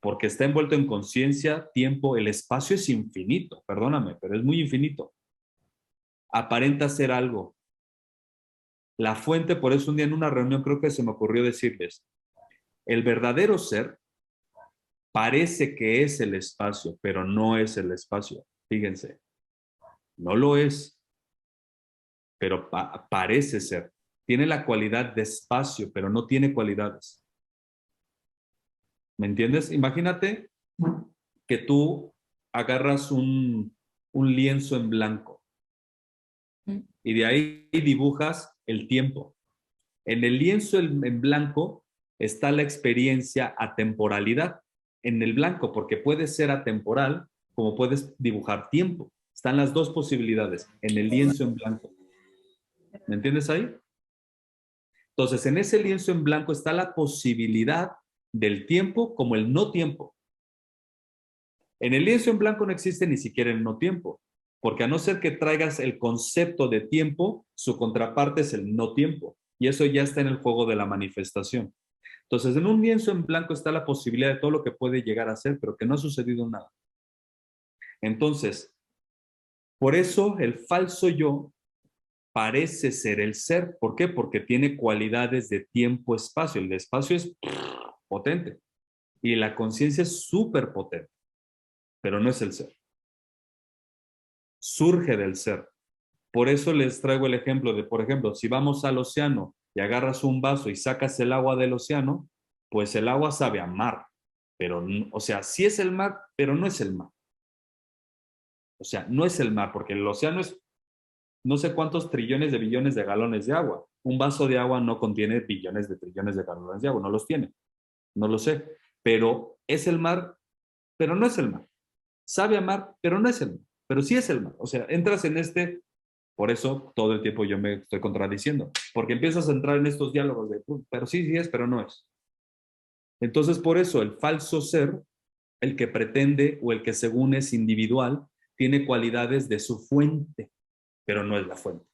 porque está envuelto en conciencia, tiempo, el espacio es infinito, perdóname, pero es muy infinito. Aparenta ser algo. La fuente, por eso un día en una reunión creo que se me ocurrió decirles, el verdadero ser parece que es el espacio, pero no es el espacio. Fíjense, no lo es, pero parece ser. Tiene la cualidad de espacio, pero no tiene cualidades. ¿Me entiendes? Imagínate que tú agarras un lienzo en blanco y de ahí dibujas el tiempo. En el lienzo en blanco está la experiencia atemporalidad en el blanco, porque puede ser atemporal como puedes dibujar tiempo. Están las dos posibilidades en el lienzo en blanco. ¿Me entiendes ahí? Entonces, en ese lienzo en blanco está la posibilidad del tiempo como el no tiempo. En el lienzo en blanco no existe ni siquiera el no tiempo, porque a no ser que traigas el concepto de tiempo, su contraparte es el no tiempo. Y eso ya está en el juego de la manifestación. Entonces, en un lienzo en blanco está la posibilidad de todo lo que puede llegar a ser, pero que no ha sucedido nada. Entonces, por eso el falso yo parece ser el ser. ¿Por qué? Porque tiene cualidades de tiempo-espacio. El espacio es potente y la conciencia es súper potente, pero no es el ser. Surge del ser. Por eso les traigo el ejemplo de, por ejemplo, si vamos al océano y agarras un vaso y sacas el agua del océano, pues el agua sabe a mar, pero, o sea, sí es el mar, pero no es el mar. O sea, no es el mar, porque el océano es no sé cuántos trillones de billones de galones de agua. Un vaso de agua no contiene billones de trillones de galones de agua, no los tiene, no lo sé. Pero es el mar, pero no es el mar. Sabe a mar, pero no es el mar, pero sí es el mar. O sea, entras en por eso todo el tiempo yo me estoy contradiciendo, porque empiezas a entrar en estos diálogos de, pero sí, sí es, pero no es. Entonces, por eso el falso ser, el que pretende o el que según es individual, tiene cualidades de su fuente, pero no es la fuente.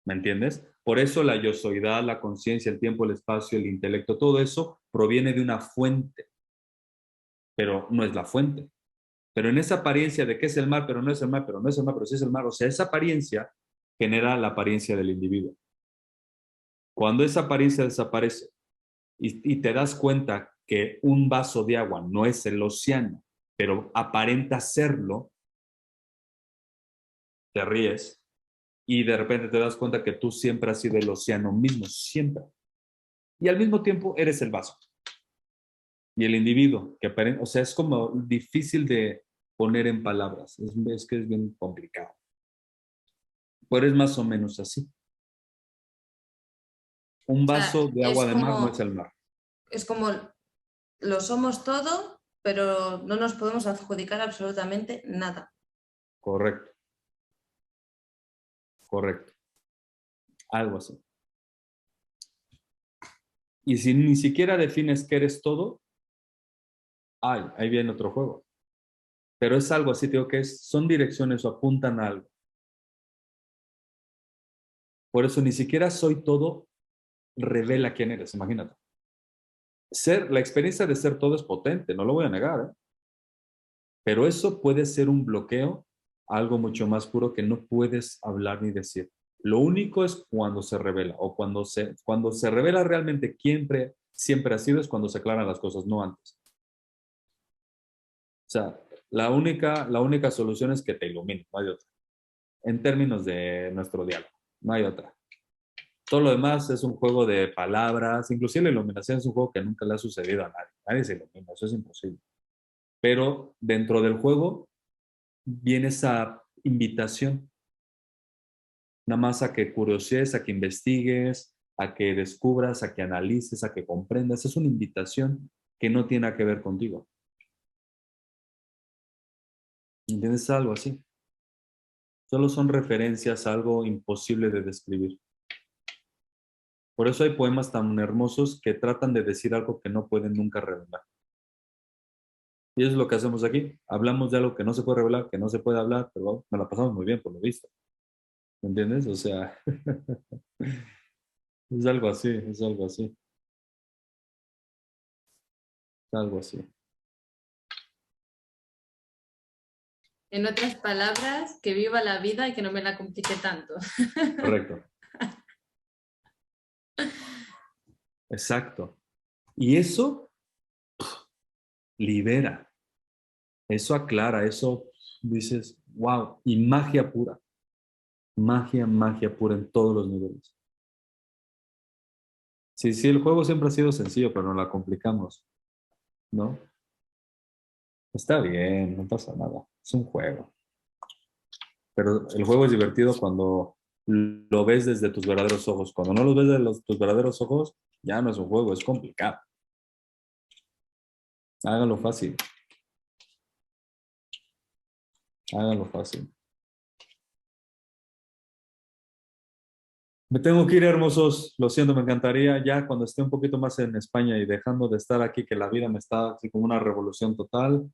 ¿Me entiendes? Por eso la yosoidad, la conciencia, el tiempo, el espacio, el intelecto, todo eso proviene de una fuente, pero no es la fuente. Pero en esa apariencia de que es el mar, pero no es el mar, pero no es el mar, pero sí es el mar, o sea, esa apariencia genera la apariencia del individuo. Cuando esa apariencia desaparece y te das cuenta que un vaso de agua no es el océano, pero aparenta serlo, te ríes y de repente te das cuenta que tú siempre has sido el océano mismo, siempre. Y al mismo tiempo eres el vaso. Y el individuo, que aparenta, o sea, es como difícil de poner en palabras, es que es bien complicado. Pero es más o menos así. Un O sea, vaso de agua de mar no es el mar. es como lo somos todo, pero no nos podemos adjudicar absolutamente nada. Correcto. Correcto. Algo así. Y si ni siquiera defines que eres todo, ahí viene otro juego. Pero es algo así, te digo que son direcciones o apuntan a algo. Por eso ni siquiera soy todo revela quién eres, imagínate. La experiencia de ser todo es potente, no lo voy a negar, ¿eh? Pero eso puede ser un bloqueo a algo mucho más puro que no puedes hablar ni decir. Lo único es cuando se revela o cuando se revela realmente quién siempre ha sido es cuando se aclaran las cosas, no antes. O sea, la única solución es que te ilumine, no hay otra. En términos de nuestro diálogo, no hay otra. Todo lo demás es un juego de palabras, inclusive la iluminación es un juego que nunca le ha sucedido a nadie. Nadie se ilumina, eso es imposible. Pero dentro del juego viene esa invitación, nada más a que curioses, a que investigues, a que descubras, a que analices, a que comprendas. Es una invitación que no tiene nada que ver contigo. ¿Entiendes? Es algo así. Solo son referencias a algo imposible de describir. Por eso hay poemas tan hermosos que tratan de decir algo que no pueden nunca revelar. Y eso es lo que hacemos aquí. Hablamos de algo que no se puede revelar, que no se puede hablar, pero bueno, me la pasamos muy bien por lo visto. ¿Me entiendes? O sea, es algo así, es algo así, es algo así. En otras palabras, que viva la vida y que no me la complique tanto. Correcto. Exacto. Y eso libera, eso aclara, eso dices, wow, y magia pura. Magia, magia pura en todos los niveles. Sí, sí, el juego siempre ha sido sencillo, pero no la complicamos, ¿no? Está bien, no pasa nada. Es un juego. Pero el juego es divertido cuando lo ves desde tus verdaderos ojos. Cuando no lo ves desde tus verdaderos ojos, ya no es un juego, es complicado. Hágalo fácil. Hágalo fácil. Me tengo que ir, hermosos. Lo siento, me encantaría ya cuando esté un poquito más en España y dejando de estar aquí, que la vida me está así como una revolución total.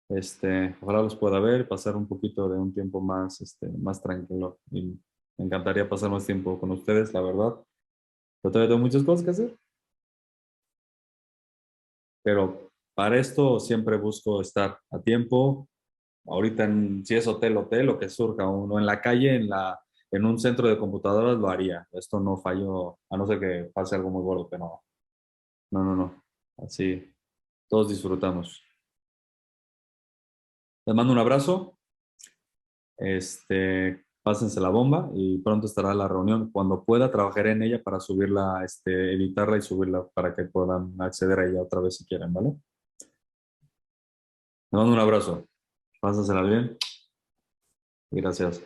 Ojalá los pueda ver, pasar un poquito de un tiempo más, más tranquilo. Y me encantaría pasar más tiempo con ustedes, la verdad. Yo todavía tengo muchas cosas que hacer, pero para esto siempre busco estar a tiempo. Ahorita, si es hotel, hotel, lo que surja, uno en la calle, en un centro de computadoras lo haría. Esto no falló, a no ser que pase algo muy gordo, pero no. No, no, no. Así, todos disfrutamos. Les mando un abrazo. Pásense la bomba y pronto estará la reunión. Cuando pueda, trabajaré en ella para subirla, editarla y subirla para que puedan acceder a ella otra vez si quieren, ¿vale? Les mando un abrazo. Pásensela bien. Y gracias.